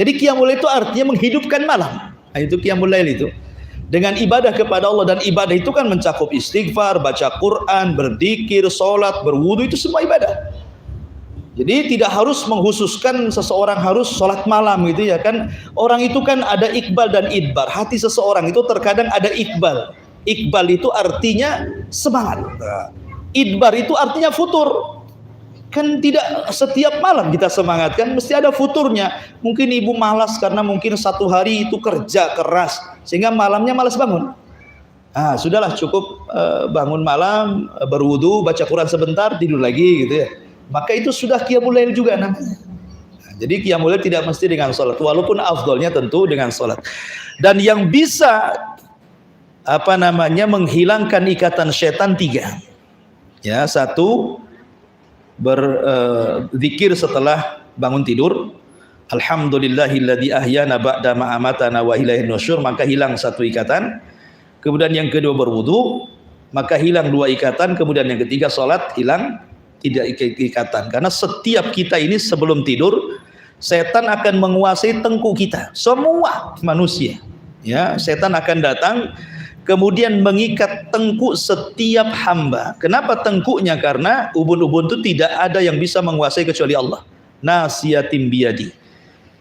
Jadi qiyamul lail itu artinya menghidupkan malam. Itu qiyamul lail itu. Dengan ibadah kepada Allah, dan ibadah itu kan mencakup istighfar, baca Quran, berzikir, sholat, berwudu, itu semua ibadah. Jadi tidak harus menghususkan seseorang harus sholat malam gitu ya kan. Orang itu kan ada iqbal dan idbar. Hati seseorang itu terkadang ada iqbal. Iqbal itu artinya semangat. Idbar itu artinya futur. Kan tidak setiap malam kita semangat kan, mesti ada futurnya. Mungkin ibu malas karena mungkin 1 hari itu kerja keras sehingga malamnya malas bangun. Sudahlah cukup bangun malam, berwudu, baca Quran sebentar, tidur lagi gitu ya. Maka itu sudah qiyamul lail juga namanya. Jadi qiyamul lail tidak mesti dengan sholat, walaupun afdolnya tentu dengan sholat. Dan yang bisa menghilangkan ikatan setan 3. Ya, 1, berzikir setelah bangun tidur, alhamdulillahilladzi ahyana ba'da ma amatana wa ilaihin nusyur, maka hilang 1 ikatan. Kemudian yang kedua berwudu, maka hilang 2 ikatan. Kemudian yang ketiga salat, hilang 3 ikatan. Karena setiap kita ini sebelum tidur, setan akan menguasai tengkuk kita, semua manusia. Ya, setan akan datang kemudian mengikat tengkuk setiap hamba. Kenapa tengkuknya? Karena ubun-ubun itu tidak ada yang bisa menguasai kecuali Allah. Nasiyatim biyadi.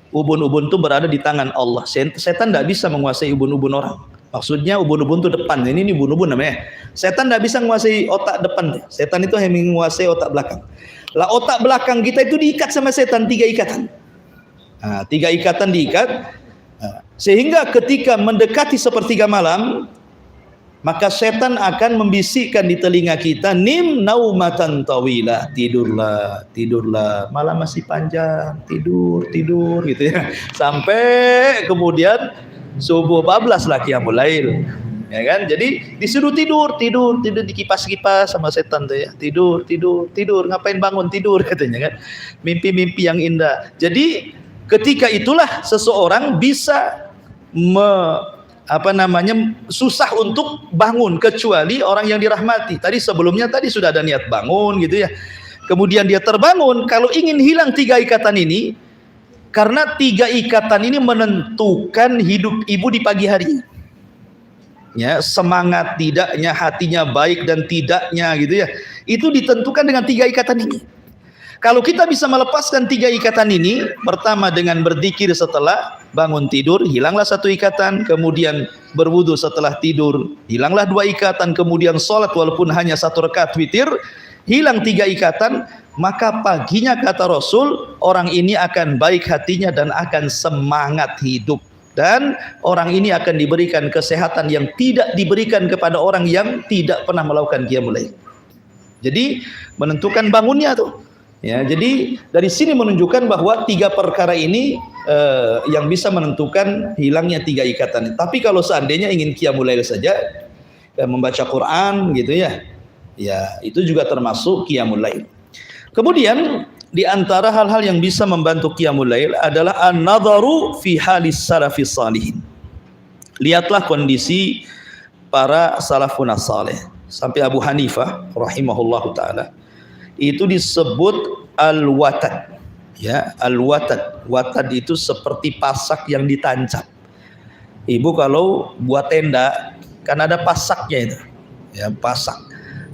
Ubun-ubun itu berada di tangan Allah. Setan tidak bisa menguasai ubun-ubun orang. Maksudnya ubun-ubun itu depan. Ini ubun-ubun namanya. Setan tidak bisa menguasai otak depan. Setan itu hanya menguasai otak belakang. Lah otak belakang kita itu diikat sama setan 3 ikatan. 3 ikatan diikat. Sehingga ketika mendekati sepertiga malam, maka setan akan membisikkan di telinga kita, nim naumatan tawilah, tidurlah, malam masih panjang, tidur gitu ya. Sampai kemudian subuh bablas lah qiyamul lail. ya kan? Jadi disuruh tidur dikipas-kipas sama setan tuh ya. Tidur, ngapain bangun tidur katanya kan. Mimpi-mimpi yang indah. Jadi ketika itulah seseorang bisa susah untuk bangun kecuali orang yang dirahmati. Sebelumnya sudah ada niat bangun gitu ya. Kemudian dia terbangun. Kalau ingin hilang 3 ikatan ini, karena 3 ikatan ini menentukan hidup ibu di pagi hari. Ya, semangat tidaknya, hatinya baik dan tidaknya gitu ya. Itu ditentukan dengan 3 ikatan ini. Kalau kita bisa melepaskan 3 ikatan ini, pertama dengan berzikir setelah bangun tidur, hilanglah 1 ikatan, kemudian berwudu setelah tidur, hilanglah 2 ikatan, kemudian sholat walaupun hanya 1 rakaat witir, hilang 3 ikatan, maka paginya kata Rasul, orang ini akan baik hatinya dan akan semangat hidup. Dan orang ini akan diberikan kesehatan yang tidak diberikan kepada orang yang tidak pernah melakukan qiyamul lail. Jadi menentukan bangunnya tuh. Ya, jadi dari sini menunjukkan bahwa 3 perkara ini yang bisa menentukan hilangnya 3 ikatan. Tapi kalau seandainya ingin qiyamul lail saja, membaca Quran gitu ya, ya itu juga termasuk qiyamul lail. Kemudian di antara hal-hal yang bisa membantu qiyamul lail adalah an-nadharu fi halis salafis salihin. Lihatlah kondisi para salafun saleh. Sampai Abu Hanifah rahimahullahu taala itu disebut al-watad. Ya, al-watad. Watad itu seperti pasak yang ditancap. Ibu kalau buat tenda kan ada pasaknya itu. Ya, pasak.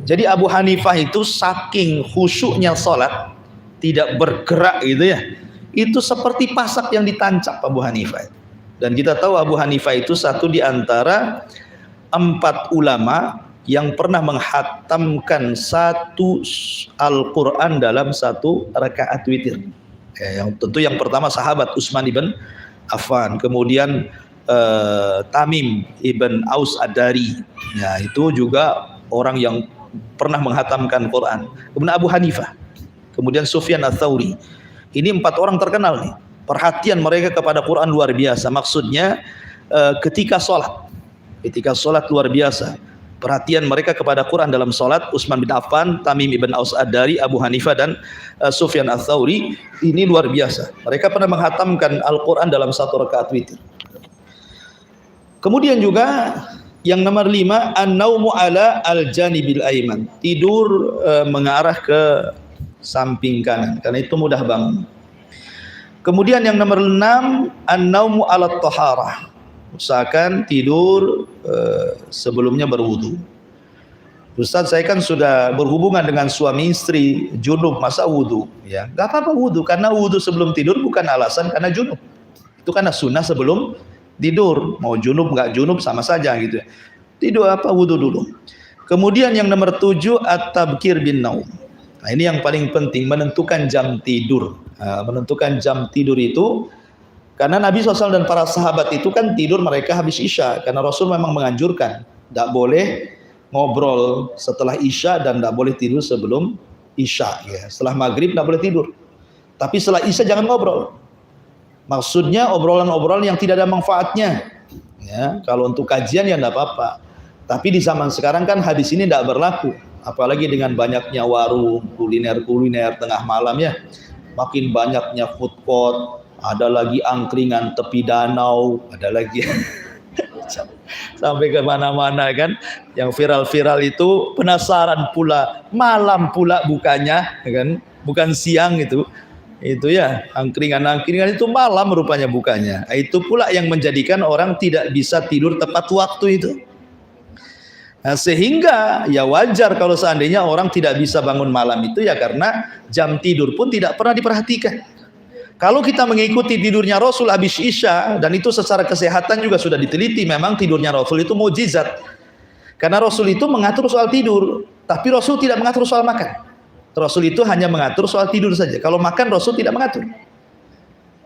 Jadi Abu Hanifah itu saking khusyuknya salat, tidak bergerak gitu ya. Itu seperti pasak yang ditancap Abu Hanifah. Dan kita tahu Abu Hanifah itu satu di antara 4 ulama yang pernah menghatamkan 1 Al-Quran dalam 1 rakaat witir. Ya, yang tentu yang pertama sahabat Utsman ibn Affan, kemudian Tamim ibn Aus Ad-Dari. Ya, itu juga orang yang pernah menghatamkan Quran. Kemudian Abu Hanifah, kemudian Sufyan Ats-Tsauri. Ini 4 orang terkenal nih. Perhatian mereka kepada Quran luar biasa. Maksudnya ketika sholat luar biasa. Perhatian mereka kepada Quran dalam sholat. Utsman bin Affan, Tamim ibn Aus Ad-Dari, Abu Hanifah dan Sufyan Ats-Tsauri ini luar biasa. Mereka pernah menghatamkan Al-Quran dalam 1 rakaat witir. Kemudian juga yang nomor 5, an-naumu ala al-janibil aiman. Tidur mengarah ke samping kanan, karena itu mudah bangun. Kemudian yang nomor 6, an-naumu ala taharah. Usahakan tidur sebelumnya berwudu. Ustaz, saya kan sudah berhubungan dengan suami istri, junub, masa wudu? Ya, gak apa-apa wudu, karena wudu sebelum tidur bukan alasan karena junub. Itu karena sunnah sebelum tidur. Mau junub nggak junub sama saja gitu. Tidur apa wudu dulu. Kemudian yang nomor 7, at-tabkir bin naum. Nah, ini yang paling penting, menentukan jam tidur. Menentukan jam tidur itu karena Nabi SAW dan para sahabat itu kan tidur mereka habis Isya, karena Rasul memang menganjurkan tidak boleh ngobrol setelah Isya dan tidak boleh tidur sebelum Isya ya. Setelah maghrib tidak boleh tidur, tapi setelah Isya jangan ngobrol. Maksudnya obrolan-obrolan yang tidak ada manfaatnya ya. Kalau untuk kajian ya tidak apa-apa, tapi di zaman sekarang kan hadis ini tidak berlaku, apalagi dengan banyaknya warung kuliner tengah malam ya. Makin banyaknya food court, ada lagi angkringan tepi danau, ada lagi sampai ke mana-mana kan. Yang viral-viral itu penasaran pula, malam pula bukanya kan, bukan siang itu ya. Angkringan itu malam rupanya bukanya. Itu pula yang menjadikan orang tidak bisa tidur tepat waktu itu. Nah, sehingga ya wajar kalau seandainya orang tidak bisa bangun malam itu ya karena jam tidur pun tidak pernah diperhatikan. Kalau kita mengikuti tidurnya Rasul habis Isya, dan itu secara kesehatan juga sudah diteliti, memang tidurnya Rasul itu mukjizat. Karena Rasul itu mengatur soal tidur, tapi Rasul tidak mengatur soal makan. Rasul itu hanya mengatur soal tidur saja. Kalau makan Rasul tidak mengatur.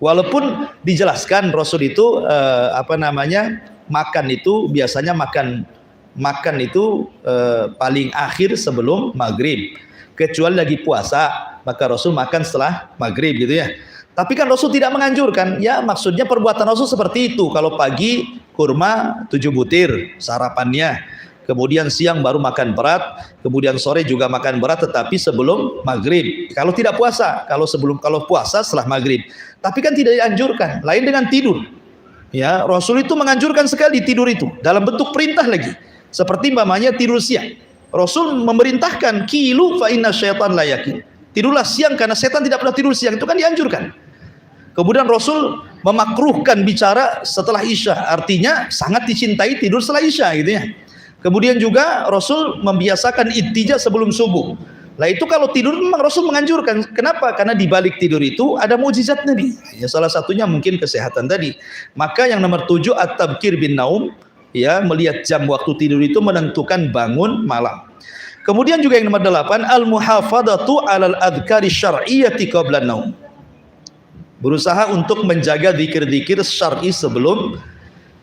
Walaupun dijelaskan Rasul itu makan itu biasanya makan itu paling akhir sebelum maghrib. Kecuali lagi puasa, maka Rasul makan setelah maghrib gitu ya. Tapi kan Rasul tidak menganjurkan, ya maksudnya perbuatan Rasul seperti itu. Kalau pagi kurma 7 butir sarapannya. Kemudian siang baru makan berat, kemudian sore juga makan berat tetapi sebelum maghrib. Kalau tidak puasa, kalau puasa setelah maghrib. Tapi kan tidak dianjurkan. Lain dengan tidur. Ya, Rasul itu menganjurkan sekali tidur itu dalam bentuk perintah lagi. Seperti umpamanya tidur siang. Rasul memerintahkan kilu fa inna syaitan la yakil. Tidurlah siang karena setan tidak pernah tidur siang, itu kan dianjurkan. Kemudian Rasul memakruhkan bicara setelah Isya, artinya sangat dicintai tidur setelah Isya gitu ya. Kemudian juga Rasul membiasakan ittija sebelum subuh. Lah itu kalau tidur memang Rasul menganjurkan. Kenapa? Karena di balik tidur itu ada mukjizat Nabi. Ya salah satunya mungkin kesehatan tadi. Maka yang nomor 7 at-tabkir bin naum, ya melihat jam waktu tidur itu menentukan bangun malam. Kemudian juga yang nomor 8 al-muhafadzatu 'alal adhkari syar'iyyati qabla naum. Berusaha untuk menjaga zikir-zikir syar'i sebelum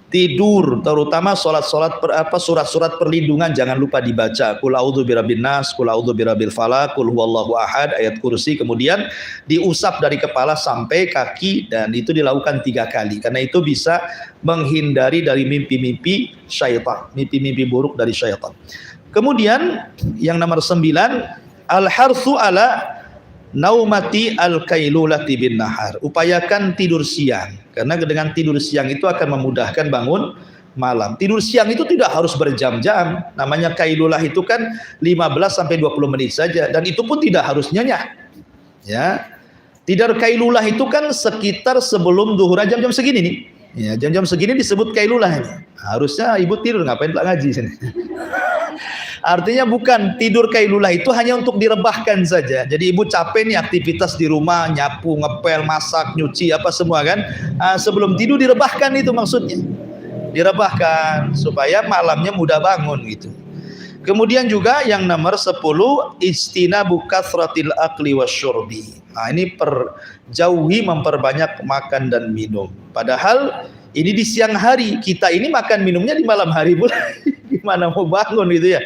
tidur, terutama surat-surat perlindungan jangan lupa dibaca. Qul a'udzu birabbin nas, qul a'udzu birabbil falaq, qul huwallahu ahad, ayat kursi, kemudian diusap dari kepala sampai kaki dan itu dilakukan 3 kali. Karena itu bisa menghindari dari mimpi-mimpi syaitan, mimpi-mimpi buruk dari syaitan. Kemudian yang nomor 9 al-harsu ala naumati al-kailulati bin nahar. Upayakan tidur siang, karena dengan tidur siang itu akan memudahkan bangun malam. Tidur siang itu tidak harus berjam-jam. Namanya kailulah itu kan 15 sampai 20 menit saja, dan itu pun tidak harus nyenyak. Ya. Tidur kailulah itu kan sekitar sebelum zuhur, jam-jam segini nih. Ya, jam-jam segini disebut kailulah ini. Harusnya ibu tidur, ngapain tak ngaji sini? Artinya bukan tidur kailulah itu hanya untuk direbahkan saja. Jadi ibu capek nih aktivitas di rumah, nyapu, ngepel, masak, nyuci apa semua kan. Sebelum tidur direbahkan, itu maksudnya. Direbahkan supaya malamnya mudah bangun gitu. Kemudian juga yang nomor 10 istinabu kathratil akli wasyurbi. Nah, ini jauhi memperbanyak makan dan minum. Padahal ini di siang hari, kita ini makan minumnya di malam hari pula. Gimana mau bangun gitu ya.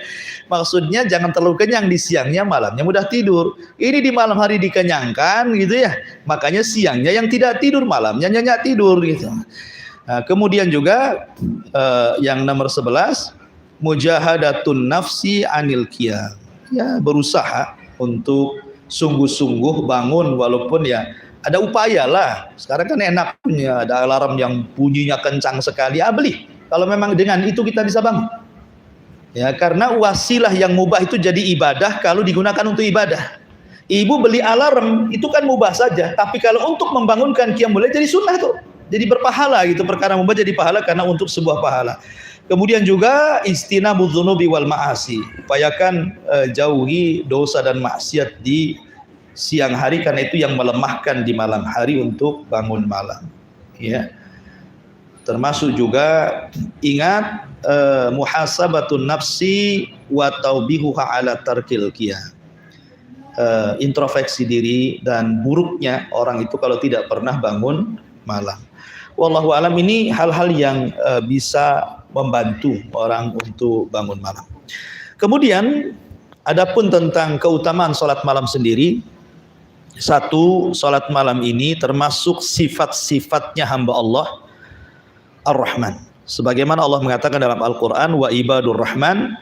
Maksudnya jangan terlalu kenyang di siangnya, malamnya mudah tidur. Ini di malam hari dikenyangkan gitu ya. Makanya siangnya yang tidak tidur, malamnya nyenyak tidur gitu. Nah, kemudian juga yang nomor 11 mujahadatun nafsi anil qiyam. Ya, berusaha untuk sungguh-sungguh bangun walaupun ya ada upaya lah. Sekarang kan enak punya ada alarm yang bunyinya kencang sekali, beli. Kalau memang dengan itu kita bisa bangun. Ya, karena wasilah yang mubah itu jadi ibadah kalau digunakan untuk ibadah. Ibu beli alarm itu kan mubah saja, tapi kalau untuk membangunkan qiyamul lail jadi sunnah tuh. Jadi berpahala gitu, perkara mubah jadi pahala karena untuk sebuah pahala. Kemudian juga istinabudz dzunubi wal ma'asi. Upayakan jauhi dosa dan maksiat di siang hari karena itu yang melemahkan di malam hari untuk bangun malam. Ya. Termasuk juga ingat muhasabatun nafsi wa taubihuha ala tarkil qiyam. Introspeksi diri dan buruknya orang itu kalau tidak pernah bangun malam. Wallahu alam, ini hal-hal yang bisa membantu orang untuk bangun malam. Kemudian adapun tentang keutamaan salat malam sendiri, satu, salat malam ini termasuk sifat-sifatnya hamba Allah Ar-Rahman. Sebagaimana Allah mengatakan dalam Al-Qur'an, wa ibadur rahman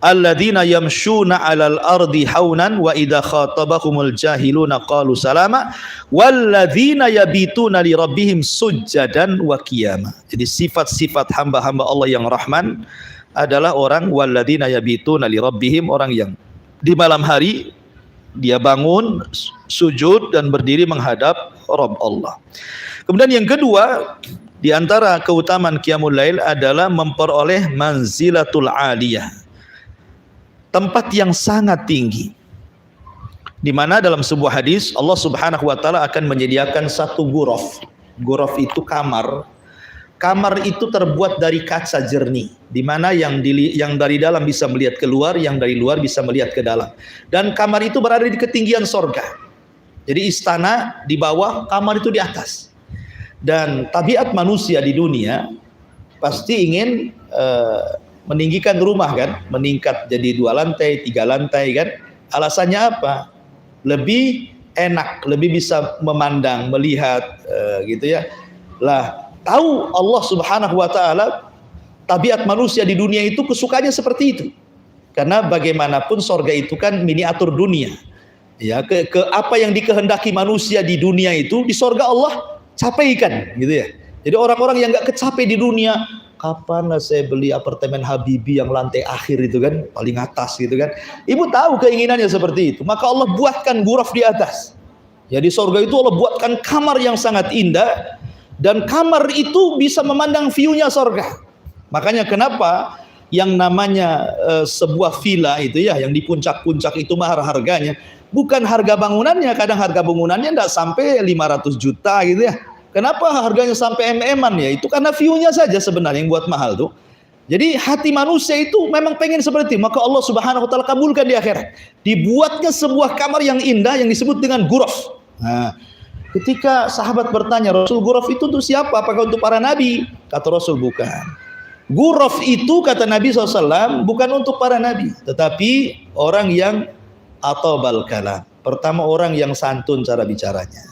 alladzina yamshuna 'alal ardi haunan wa idza khatabahumul jahiluna qalu salama walladzina yabituna li rabbihim sujjadan wa qiyama. Jadi sifat-sifat hamba-hamba Allah yang Rahman adalah orang walladzina yabituna li rabbihim, orang yang di malam hari dia bangun sujud dan berdiri menghadap Rabb Allah. Kemudian yang kedua, di antara keutamaan qiyamul lail adalah memperoleh manzilatul aliyah, tempat yang sangat tinggi, di mana dalam sebuah hadis Allah Subhanahu wa taala akan menyediakan satu ghuraf. Ghuraf itu kamar. Kamar itu terbuat dari kaca jernih, di mana yang dari dalam bisa melihat keluar, yang dari luar bisa melihat ke dalam. Dan kamar itu berada di ketinggian sorga. Jadi istana di bawah, kamar itu di atas. Dan tabiat manusia di dunia pasti ingin meninggikan rumah kan, meningkat jadi 2 lantai, 3 lantai kan. Alasannya apa? Lebih enak, lebih bisa memandang, melihat gitu ya. Lah, tahu Allah Subhanahu wa taala tabiat manusia di dunia itu kesukaannya seperti itu. Karena bagaimanapun sorga itu kan miniatur dunia. Ya, ke apa yang dikehendaki manusia di dunia itu di sorga Allah capaikan, gitu ya. Jadi orang-orang yang nggak kecapai di dunia, kapan saya beli apartemen Habibie yang lantai akhir itu kan, paling atas gitu kan. Ibu tahu keinginannya seperti itu, maka Allah buatkan ghuraf di atas. Ya, di sorga itu Allah buatkan kamar yang sangat indah, dan kamar itu bisa memandang view-nya sorga. Makanya kenapa yang namanya sebuah villa itu ya, yang di puncak-puncak itu mahar harganya, bukan harga bangunannya. Kadang harga bangunannya tidak sampai 500 juta gitu ya. Kenapa harganya sampai MM-an ya? Itu karena view-nya saja sebenarnya yang buat mahal tuh. Jadi hati manusia itu memang pengen seperti itu. Maka Allah Subhanahu wa taala kabulkan di akhirat. Dibuatnya sebuah kamar yang indah yang disebut dengan ghuraf. Nah, ketika sahabat bertanya, Rasul, ghuraf itu untuk siapa? Apakah untuk para nabi? Kata Rasul, bukan. Ghuraf itu kata Nabi SAW bukan untuk para nabi, tetapi orang yang atobal kalam. Pertama, orang yang santun cara bicaranya.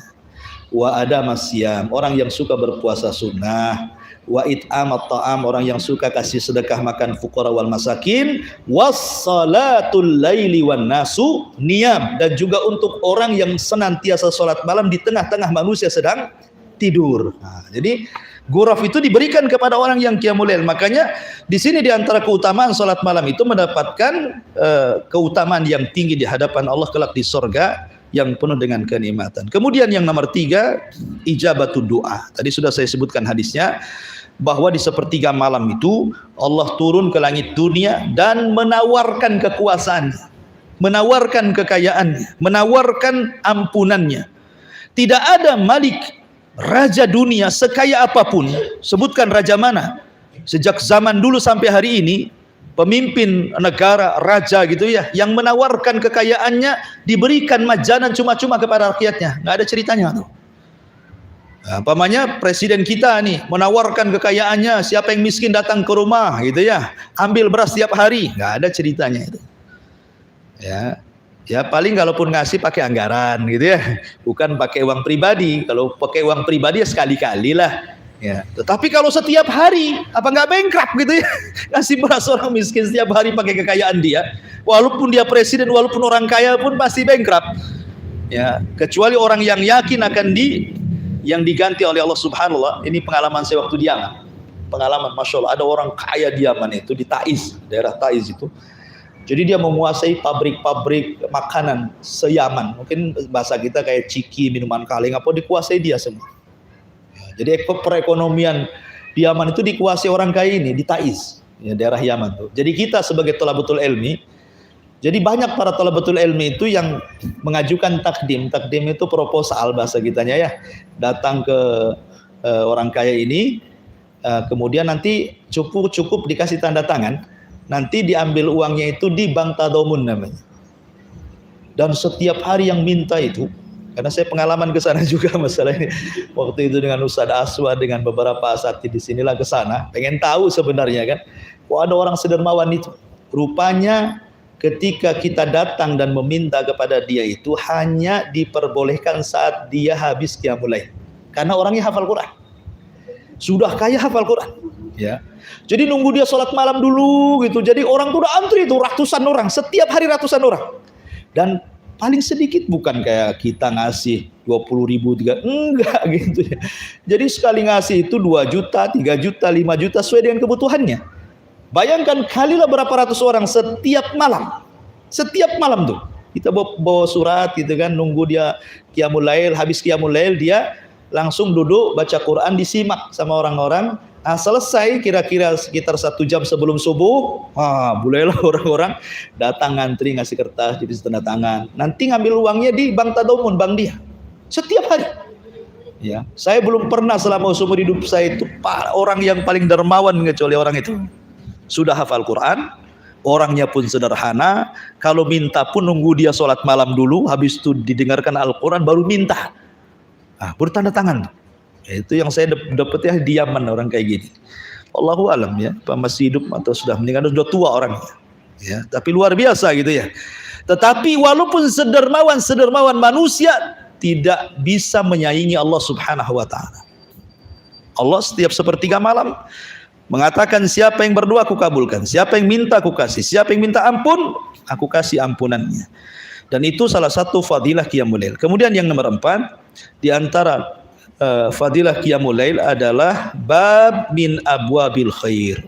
Wa ada masyam, orang yang suka berpuasa sunnah. Wa it'amat ta'am, orang yang suka kasih sedekah makan fuqara wal masakin. Wassalatul laili wan nasu niyam, dan juga untuk orang yang senantiasa salat malam di tengah-tengah manusia sedang tidur. Nah, jadi ghuraf itu diberikan kepada orang yang qiyamul lail. Makanya di sini di antara keutamaan salat malam itu mendapatkan keutamaan yang tinggi di hadapan Allah kelak di sorga yang penuh dengan kenikmatan. Kemudian yang nomor 3, ijabatud doa. Tadi sudah saya sebutkan hadisnya, bahwa di sepertiga malam itu Allah turun ke langit dunia dan menawarkan kekuasaan, menawarkan kekayaan, menawarkan ampunannya. Tidak ada malik, raja dunia sekaya apapun, sebutkan raja mana, sejak zaman dulu sampai hari ini, pemimpin negara, raja gitu ya, yang menawarkan kekayaannya diberikan majanan cuma-cuma kepada rakyatnya. Nggak ada ceritanya tuh. Nah, pamannya presiden kita nih menawarkan kekayaannya, siapa yang miskin datang ke rumah gitu ya, ambil beras tiap hari. Nggak ada ceritanya itu. Ya paling kalaupun ngasih pakai anggaran gitu ya, bukan pakai uang pribadi. Kalau pakai uang pribadi ya sekali-kali lah. Ya, tetapi kalau setiap hari, apa nggak bankrupt gitu ya? Ngasih beras orang miskin setiap hari pakai kekayaan dia, walaupun dia presiden, walaupun orang kaya pun pasti bankrupt. Ya, kecuali orang yang yakin akan yang diganti oleh Allah Subhanahu wa taala. Ini pengalaman saya waktu di Yaman. Pengalaman, masya Allah, ada orang kaya di Yaman itu, di Taiz, daerah Taiz itu. Jadi dia menguasai pabrik-pabrik makanan se-Yaman. Mungkin bahasa kita kayak ciki, minuman kaleng, apa dikuasai dia semua. Jadi perekonomian di Yaman itu dikuasai orang kaya ini, di Taiz, ya, daerah Yaman tuh. Jadi kita sebagai thalabatul ilmi, jadi banyak para thalabatul ilmi itu yang mengajukan takdim. Takdim itu proposal bahasa kitanya ya. Datang ke orang kaya ini, kemudian nanti cukup dikasih tanda tangan. Nanti diambil uangnya itu di bank tadamun namanya. Dan setiap hari yang minta itu, karena saya pengalaman ke sana juga masalah ini. Waktu itu dengan Ustaz Aswa, dengan beberapa asatidz di sinilah ke sana, pengen tahu sebenarnya kan. Kok ada orang sedermawan itu? Rupanya ketika kita datang dan meminta kepada dia itu hanya diperbolehkan saat dia habis qiyamul lail. Karena orangnya hafal Quran. Sudah kaya hafal Quran, ya. Jadi nunggu dia sholat malam dulu gitu. Jadi orang tuh udah antri itu ratusan orang, setiap hari ratusan orang. Dan paling sedikit, bukan kayak kita ngasih 20.000, enggak gitu ya. Jadi sekali ngasih itu 2 juta, 3 juta, 5 juta sesuai dengan kebutuhannya. Bayangkan kalilah berapa ratus orang setiap malam. Setiap malam tuh. Kita bawa surat gitu kan, nunggu dia qiyamul lail, habis qiyamul lail dia langsung duduk baca Quran, disimak sama orang-orang. Nah, selesai kira-kira sekitar 1 jam sebelum subuh, mulailah orang-orang datang ngantri ngasih kertas jadi tanda tangan. Nanti ngambil uangnya di bank tadamun, bank dia. Setiap hari. Ya, saya belum pernah selama seumur hidup saya itu orang yang paling dermawan kecuali orang itu. Sudah hafal Quran, orangnya pun sederhana. Kalau minta pun nunggu dia sholat malam dulu, habis itu didengarkan Al-Quran baru minta. Baru tanda tangan. Itu yang saya dapat ya di Yaman, orang kayak gini. Allahu alam ya, apa masih hidup atau sudah meninggal, sudah tua orangnya. Ya, tapi luar biasa gitu ya. Tetapi walaupun sedermawan manusia tidak bisa menyaingi Allah Subhanahu wa taala. Allah setiap sepertiga malam mengatakan, siapa yang berdoa aku kabulkan, siapa yang minta aku kasih, siapa yang minta ampun aku kasih ampunannya. Dan itu salah satu fadilah Qiyamul Lail. Kemudian yang nomor 4, di antara fadilah Qiyamul Lail adalah bab min abwabil khair,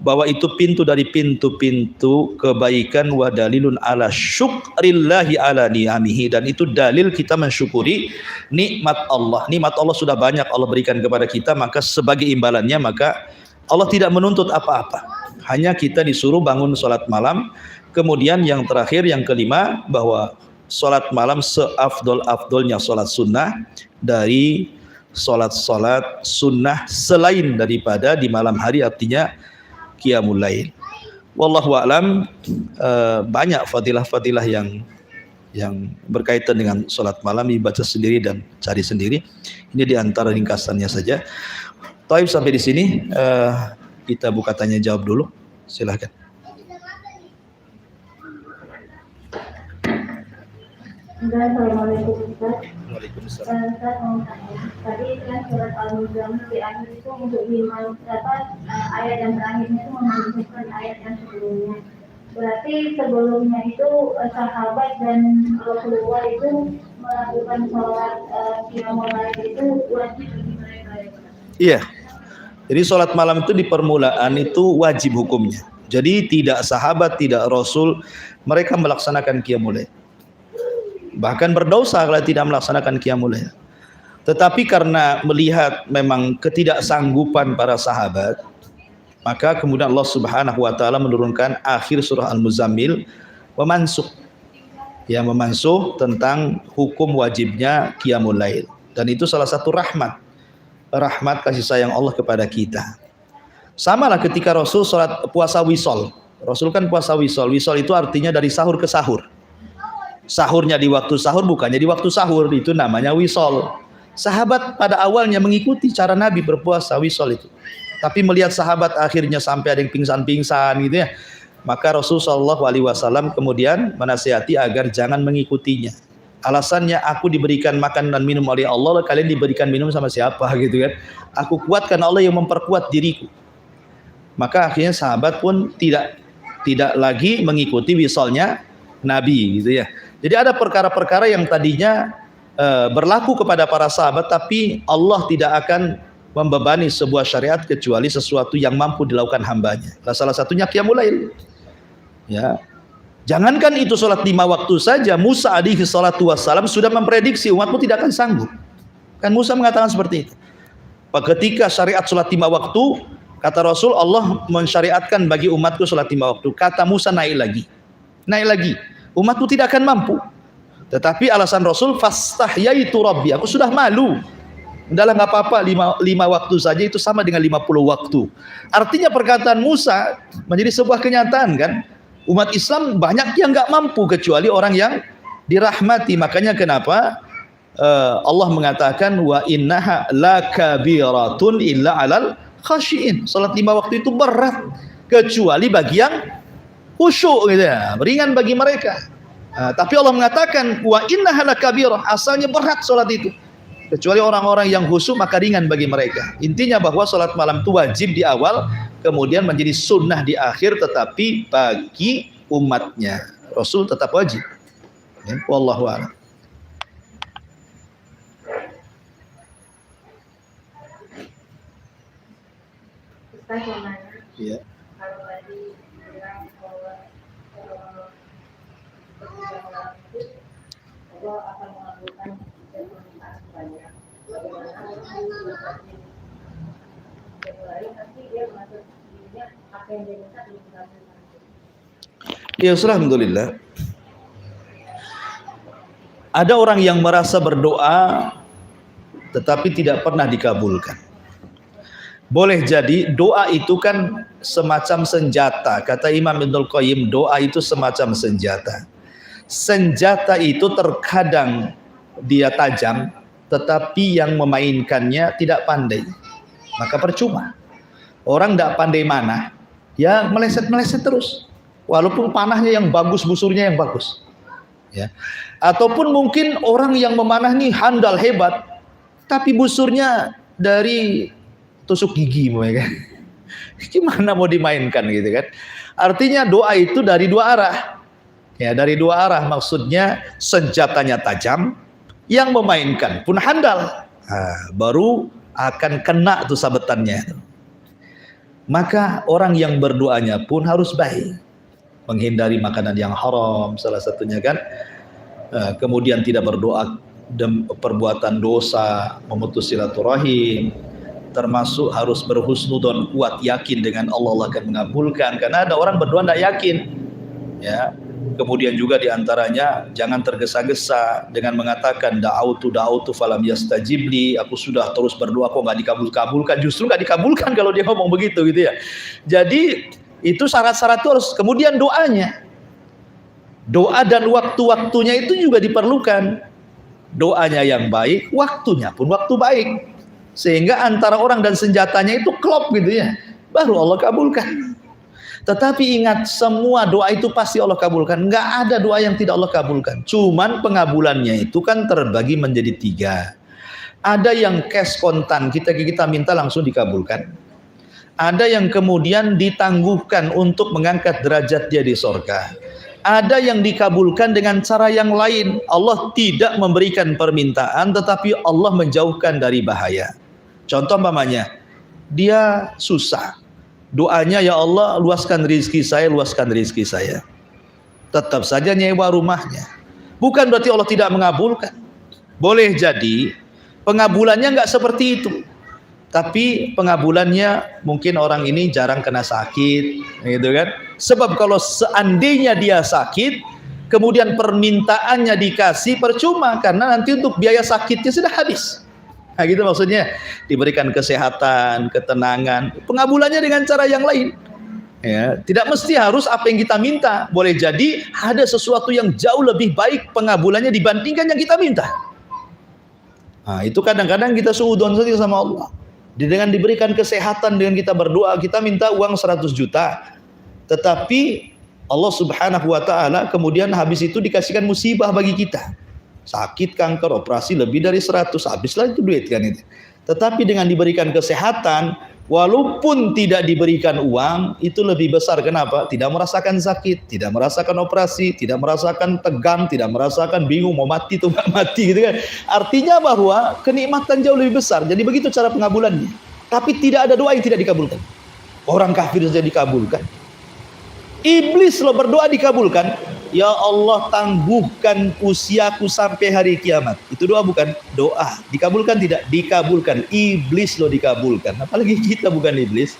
bahwa itu pintu dari pintu-pintu kebaikan, wa dalilun ala syukrillahi ala ni'amihi, dan itu dalil kita mensyukuri nikmat Allah. Nikmat Allah sudah banyak Allah berikan kepada kita, maka sebagai imbalannya maka Allah tidak menuntut apa-apa, hanya kita disuruh bangun sholat malam. Kemudian yang terakhir, yang kelima, bahwa sholat malam seafdol-afdolnya sholat sunnah dari sholat sunnah selain daripada di malam hari, artinya Qiyamul Lail. Wallahu a'lam. Banyak fadilah-fadilah yang berkaitan dengan sholat malam, dibaca sendiri dan cari sendiri. Ini di antara ringkasannya saja. Taib, sampai di sini kita buka tanya jawab dulu. Silahkan. Assalamualaikum Ustaz. Waalaikumsalam. Ustaz mau tanya, tadi kan surat Al-Muzammil di akhir itu untuk ayat yang terakhirnya itu memansuhkan ayat yang sebelumnya. Berarti sebelumnya itu sahabat dan Rasulullah itu melakukan sholat Qiyamul Lail itu wajib bagi mereka. Iya. Jadi sholat malam itu di permulaan itu wajib hukumnya. Jadi tidak sahabat, tidak Rasul, mereka melaksanakan Qiyamul Lail. Bahkan berdosa kalau tidak melaksanakan Qiyamul Lail. Tetapi karena melihat memang ketidaksanggupan para sahabat, maka kemudian Allah Subhanahu wa taala menurunkan akhir surah Al-Muzammil memansuh tentang hukum wajibnya Qiyamul Lail. Dan itu salah satu rahmat kasih sayang Allah kepada kita. Sama lah ketika Rasul salat puasa wisol. Rasul kan puasa wisol. Wisol itu artinya dari sahur ke sahur. Sahurnya di waktu sahur, bukannya di waktu sahur, itu namanya wisol. Sahabat pada awalnya mengikuti cara Nabi berpuasa wisol itu. Tapi melihat sahabat akhirnya sampai ada yang pingsan-pingsan gitu ya, maka Rasulullah SAW kemudian menasihati agar jangan mengikutinya. Alasannya, aku diberikan makan dan minum oleh Allah, kalian diberikan minum sama siapa gitu kan? Aku kuatkan Allah yang memperkuat diriku. Maka akhirnya sahabat pun tidak lagi mengikuti wisolnya Nabi gitu ya. Jadi ada perkara-perkara yang tadinya berlaku kepada para sahabat, tapi Allah tidak akan membebani sebuah syariat kecuali sesuatu yang mampu dilakukan hambanya. Salah satunya Qiyamul Lail. Ya. Jangankan itu sholat 5 waktu saja, Musa alaihi salatu wassalam sudah memprediksi umatmu tidak akan sanggup. Kan Musa mengatakan seperti itu. Ketika syariat sholat 5 waktu, kata Rasul, Allah mensyariatkan bagi umatku sholat 5 waktu. Kata Musa, naik lagi. Umatku tidak akan mampu. Tetapi alasan Rasul, fastahyaitu rabbi, aku sudah malu. Udahlah, nggak apa-apa, 5 waktu saja itu sama dengan 50 waktu. Artinya perkataan Musa menjadi sebuah kenyataan kan. Umat Islam banyak yang nggak mampu kecuali orang yang dirahmati. Makanya kenapa Allah mengatakan wa innaha lakabiratun illa alal khashiin. Salat 5 waktu itu berat kecuali bagi yang khusyuk gitu ya, ringan bagi mereka. Tapi Allah mengatakan wa innaha lakabirah, asalnya berat salat itu. Kecuali orang-orang yang khusyuk maka ringan bagi mereka. Intinya bahwa salat malam itu wajib di awal, kemudian menjadi sunnah di akhir, tetapi bagi umatnya Rasul tetap wajib. Ya, wallahu a'lam. Ustaz mau nanya. Iya. Kalau tadi bilang bahwa Allah akan mengabulkan permintaan banyak. Bagaimana orang nanti dia masuk dirinya apa yang dia minta dikabulkan. Ya, alhamdulillah. Ada orang yang merasa berdoa tetapi tidak pernah dikabulkan. Boleh jadi doa itu kan semacam senjata. Kata Imam Ibnul Qayyim, doa itu semacam senjata. Senjata itu terkadang dia tajam, tetapi yang memainkannya tidak pandai. Maka percuma. Orang tidak pandai mana, ya meleset-meleset terus. Walaupun panahnya yang bagus, busurnya yang bagus. Ya. Ataupun mungkin orang yang memanah nih handal hebat, tapi busurnya dari tusuk gigi ya kan. Gimana mau dimainkan gitu kan? Artinya doa itu dari dua arah. Ya, dari dua arah, maksudnya senjatanya tajam, yang memainkan pun handal. Baru akan kena tuh sabetannya. Maka orang yang berdoanya pun harus baik. Menghindari makanan yang haram salah satunya kan. Kemudian tidak berdoa perbuatan dosa, memutus silaturahim, termasuk harus berhusnudzon, kuat yakin dengan Allah akan mengabulkan. Karena ada orang berdoa tidak yakin, ya. Kemudian juga diantaranya jangan tergesa-gesa dengan mengatakan da'autu falam yastajibli, aku sudah terus berdoa kok nggak dikabulkan. Justru nggak dikabulkan kalau dia ngomong begitu gitu ya. Jadi itu syarat-syarat itu harus. Kemudian doanya, doa dan waktu-waktunya itu juga diperlukan. Doanya yang baik, waktunya pun waktu baik, sehingga antara orang dan senjatanya itu klop gitu ya, baru Allah kabulkan. Tetapi ingat, semua doa itu pasti Allah kabulkan. Nggak ada doa yang tidak Allah kabulkan. Cuman pengabulannya itu kan terbagi menjadi 3. Ada yang cash kontan, kita minta langsung dikabulkan. Ada yang kemudian ditangguhkan untuk mengangkat derajat dia di surga. Ada yang dikabulkan dengan cara yang lain. Allah tidak memberikan permintaan, tetapi Allah menjauhkan dari bahaya. Contoh umpamanya, dia susah. Doanya, ya Allah luaskan rizki saya, luaskan rizki saya. Tetap saja nyewa rumahnya. Bukan berarti Allah tidak mengabulkan. Boleh jadi pengabulannya nggak seperti itu. Tapi pengabulannya mungkin orang ini jarang kena sakit, gitu kan? Sebab kalau seandainya dia sakit, kemudian permintaannya dikasih, percuma, karena nanti untuk biaya sakitnya sudah habis. Nah, gitu maksudnya, diberikan kesehatan, ketenangan, pengabulannya dengan cara yang lain. Ya, tidak mesti harus apa yang kita minta. Boleh jadi ada sesuatu yang jauh lebih baik pengabulannya dibandingkan yang kita minta. Nah, itu kadang-kadang kita suudzon saja sama Allah. Dengan diberikan kesehatan, dengan kita berdoa, kita minta uang 100 juta. Tetapi Allah Subhanahu wa ta'ala kemudian habis itu dikasihkan musibah bagi kita. Sakit, kanker, operasi lebih dari 100, habislah itu duit kan itu. Tetapi dengan diberikan kesehatan, walaupun tidak diberikan uang, itu lebih besar. Kenapa? Tidak merasakan sakit, tidak merasakan operasi, tidak merasakan tegang, tidak merasakan bingung mau mati atau nggak mati gitu kan. Artinya bahwa kenikmatan jauh lebih besar. Jadi begitu cara pengabulannya. Tapi tidak ada doa yang tidak dikabulkan. Orang kafir saja dikabulkan. Iblis lo berdoa dikabulkan. Ya Allah, tangguhkan usiaku sampai hari kiamat. Itu doa bukan? Doa. Dikabulkan tidak? Dikabulkan. Iblis lo dikabulkan. Apalagi kita bukan iblis.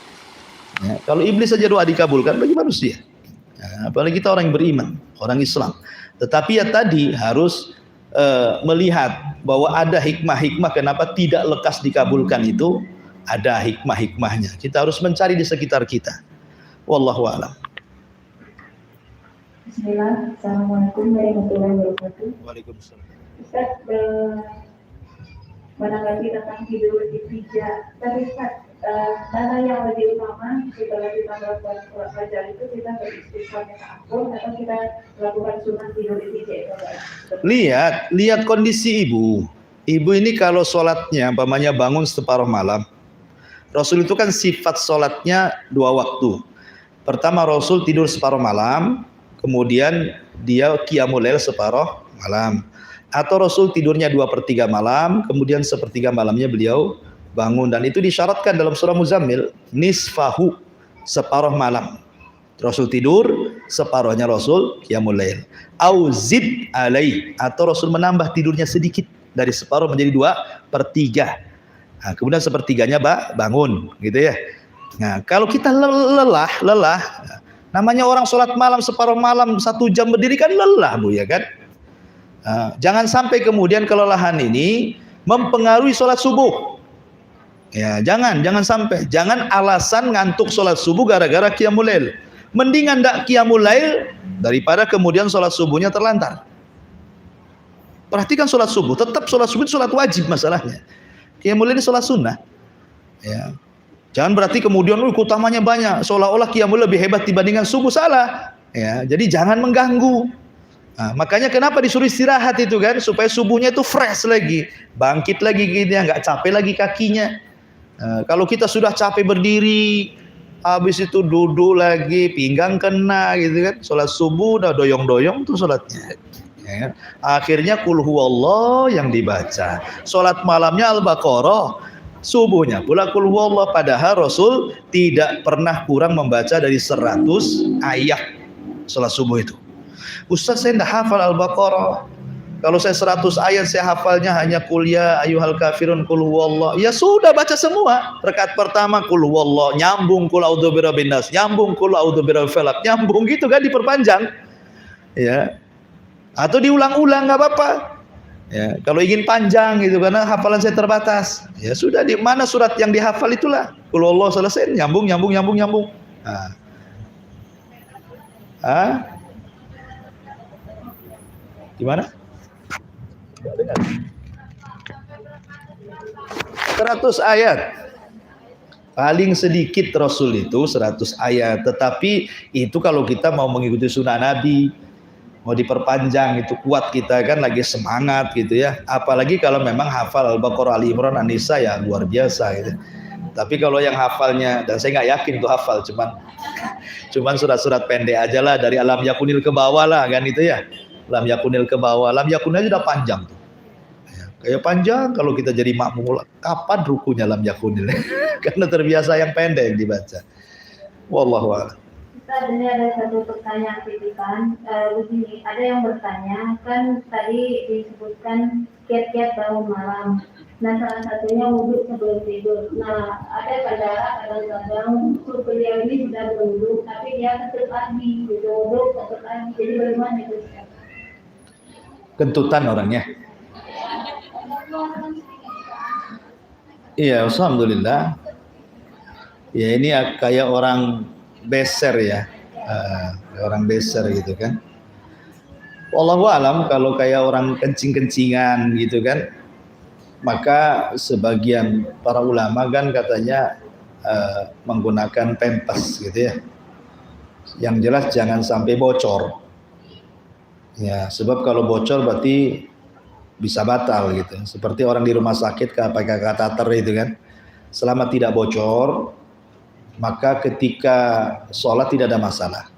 Ya, kalau iblis saja doa dikabulkan, bagi manusia. Ya, apalagi kita orang yang beriman, orang Islam. Tetapi ya tadi harus melihat bahwa ada hikmah-hikmah kenapa tidak lekas dikabulkan itu. Ada hikmah-hikmahnya. Kita harus mencari di sekitar kita. Wallahu a'lam. Bismillah, Assalamualaikum warahmatullahi wabarakatuh. Waalaikumsalam. Ustaz, menanggapi tentang tidur di pijak. Tapi Ustaz, mana yang lebih utama setelah kita melakukan sholat fajar itu, kita beristighfar minta ampun atau kita melakukan sunat tidur di pijak itu? Lihat kondisi ibu. Ibu ini kalau sholatnya umpamanya bangun separuh malam. Rasul itu kan sifat sholatnya 2 waktu. Pertama Rasul tidur separuh malam, kemudian dia qiyamul lail separuh malam. Atau Rasul tidurnya 2/3 malam, kemudian 1/3 malamnya beliau bangun. Dan itu disyaratkan dalam surah Muzammil, nisfahu, separuh malam. Rasul tidur, separuhnya Rasul qiyamul lail. Au zid alai, atau Rasul menambah tidurnya sedikit, dari separuh menjadi 2/3. Nah, kemudian 1/3-nya bangun, gitu ya. Nah, kalau kita lelah, namanya orang sholat malam separuh malam 1 jam berdiri kan lelah bu ya kan. Jangan sampai kemudian kelelahan ini mempengaruhi sholat subuh. Ya jangan sampai. Jangan alasan ngantuk sholat subuh gara-gara qiyamul lail. Mendingan ndak qiyamul lail daripada kemudian sholat subuhnya terlantar. Perhatikan sholat subuh. Tetap sholat subuh itu sholat wajib masalahnya. Qiyamul lail ini sholat sunnah. Ya. Jangan berarti kemudian utamanya banyak, seolah-olah qiyamul lebih hebat dibandingkan subuh, salah. Ya, jadi jangan mengganggu. Nah, makanya kenapa disuruh istirahat itu kan, supaya subuhnya itu fresh lagi, bangkit lagi gitu ya, nggak capek lagi kakinya. Kalau kita sudah capek berdiri, habis itu duduk lagi, pinggang kena gitu kan, sholat subuh udah doyong-doyong tuh sholatnya. Ya. Akhirnya kul huwallah yang dibaca. Sholat malamnya Al-Baqarah, subuhnya pula kul huwallah. Padahal Rasul tidak pernah kurang membaca dari 100 ayat sholat subuh itu. Ustaz, saya tidak hafal Al-Baqarah. Kalau saya 100 ayat saya hafalnya hanya kul ya ayyuhal kafirun kul huwallah. Ya sudah, baca semua. Rakaat pertama kul huwallah, nyambung kul a'udzu birabbin nas, nyambung kul a'udzu birabbil falaq, nyambung gitu kan, diperpanjang. Ya. Atau diulang-ulang enggak apa-apa. Ya, kalau ingin panjang gitu karena hafalan saya terbatas. Ya sudah, di mana surat yang dihafal itulah. Kul huwallah selesai, nyambung. Nah. Gimana? 100 ayat. Paling sedikit Rasul itu 100 ayat. Tetapi itu kalau kita mau mengikuti sunnah Nabi, mau diperpanjang, itu kuat kita kan, lagi semangat gitu ya. Apalagi kalau memang hafal Al-Baqarah, Ali Imran, An-Nisa, ya luar biasa gitu. Tapi kalau yang hafalnya, dan saya nggak yakin itu hafal, cuman surat-surat pendek aja lah, dari Alam Yakunil ke bawah lah kan itu ya. Lam Yakunil ke bawah, Lam Yakunil aja udah panjang tuh. Ya, kayak panjang kalau kita jadi makmum, kapan rukunya Lam Yakunil? Karena terbiasa yang pendek yang dibaca. Wallahu a'lam. Ustaz, ini ada satu pertanyaan titipan. Begini, ada yang bertanya, kan tadi disebutkan kiat-kiat bangun malam. Nah, salah satunya wudhu sebelum tidur. Nah, ada kadang-kadang beliau ini sudah berwudhu, tapi dia kentut lagi, wudhu kentut lagi. Jadi bagaimana itu? Kentutan orangnya. Iya, alhamdulillah. Ya ini kayak orang beser ya, orang beser gitu kan. Wallahu alam, kalau kayak orang kencing-kencingan gitu kan, maka sebagian para ulama kan katanya menggunakan pempes gitu ya. Yang jelas jangan sampai bocor. Ya, sebab kalau bocor berarti bisa batal gitu. Seperti orang di rumah sakit pakai kateter itu kan. Selama tidak bocor, maka ketika sholat tidak ada masalah.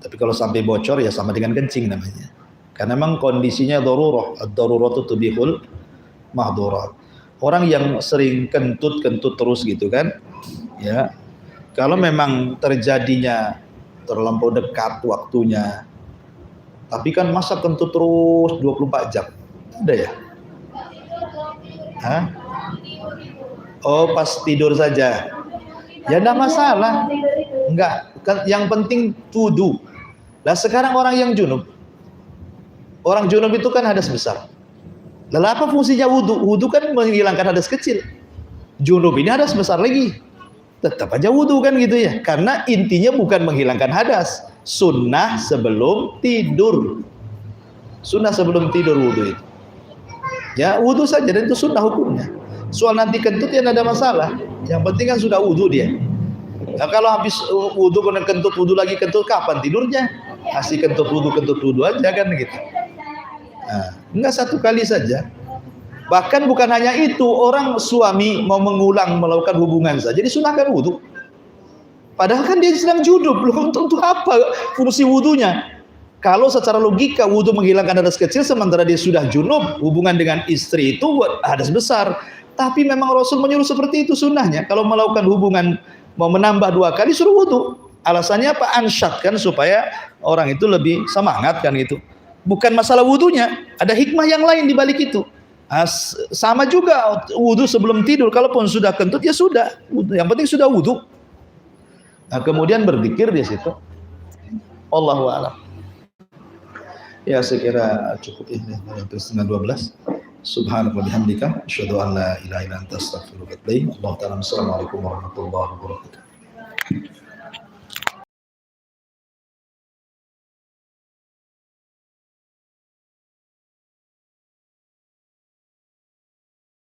Tapi kalau sampai bocor ya sama dengan kencing namanya. Karena memang kondisinya darurah, ad-daruratu tubihul mahdurat. Orang yang sering kentut terus gitu kan, ya. Kalau memang terjadinya terlampau dekat waktunya, tapi kan masa kentut terus 24 jam? Ada ya? Hah? Oh, pas tidur saja. Ya enggak masalah. Enggak, yang penting wudu. Lah sekarang orang yang junub. Orang junub itu kan hadas besar. Lalu apa fungsinya wudu? Wudu kan menghilangkan hadas kecil. Junub ini hadas besar lagi. Tetap aja wudu kan gitu ya. Karena intinya bukan menghilangkan hadas. Sunnah sebelum tidur. Sunnah sebelum tidur wudu itu. Ya wudu saja dan itu sunnah hukumnya. Soal nanti kentut ya tidak ada masalah. Yang penting kan sudah wudu dia. Nah, kalau habis wudu kemudian kentut, wudu lagi kentut, kapan tidurnya? Kasih kentut wudu aja kan gitu. Nah, enggak satu kali saja. Bahkan bukan hanya itu, orang suami mau mengulang melakukan hubungan saja disunahkan wudu. Padahal kan dia sedang junub, belum untuk apa fungsi wudunya. Kalau secara logika wudu menghilangkan hadas kecil, sementara dia sudah junub, hubungan dengan istri itu buat hadas besar. Tapi memang Rasul menyuruh seperti itu sunnahnya. Kalau melakukan hubungan mau menambah 2 kali suruh wudu. Alasannya apa? Ansyat kan, supaya orang itu lebih semangat kan itu. Bukan masalah wudunya, ada hikmah yang lain di balik itu. Sama juga wudu sebelum tidur, kalaupun sudah kentut ya sudah, yang penting sudah wudu. Nah, kemudian berzikir di situ. Allahu a'lam. Ya, saya kira cukup ini sampai setengah 12. Subhanallah bihamdika asyhadu an la ilaha illa anta astaghfiruka wa atubu ilaik. Assalamualaikum warahmatullahi wabarakatuh.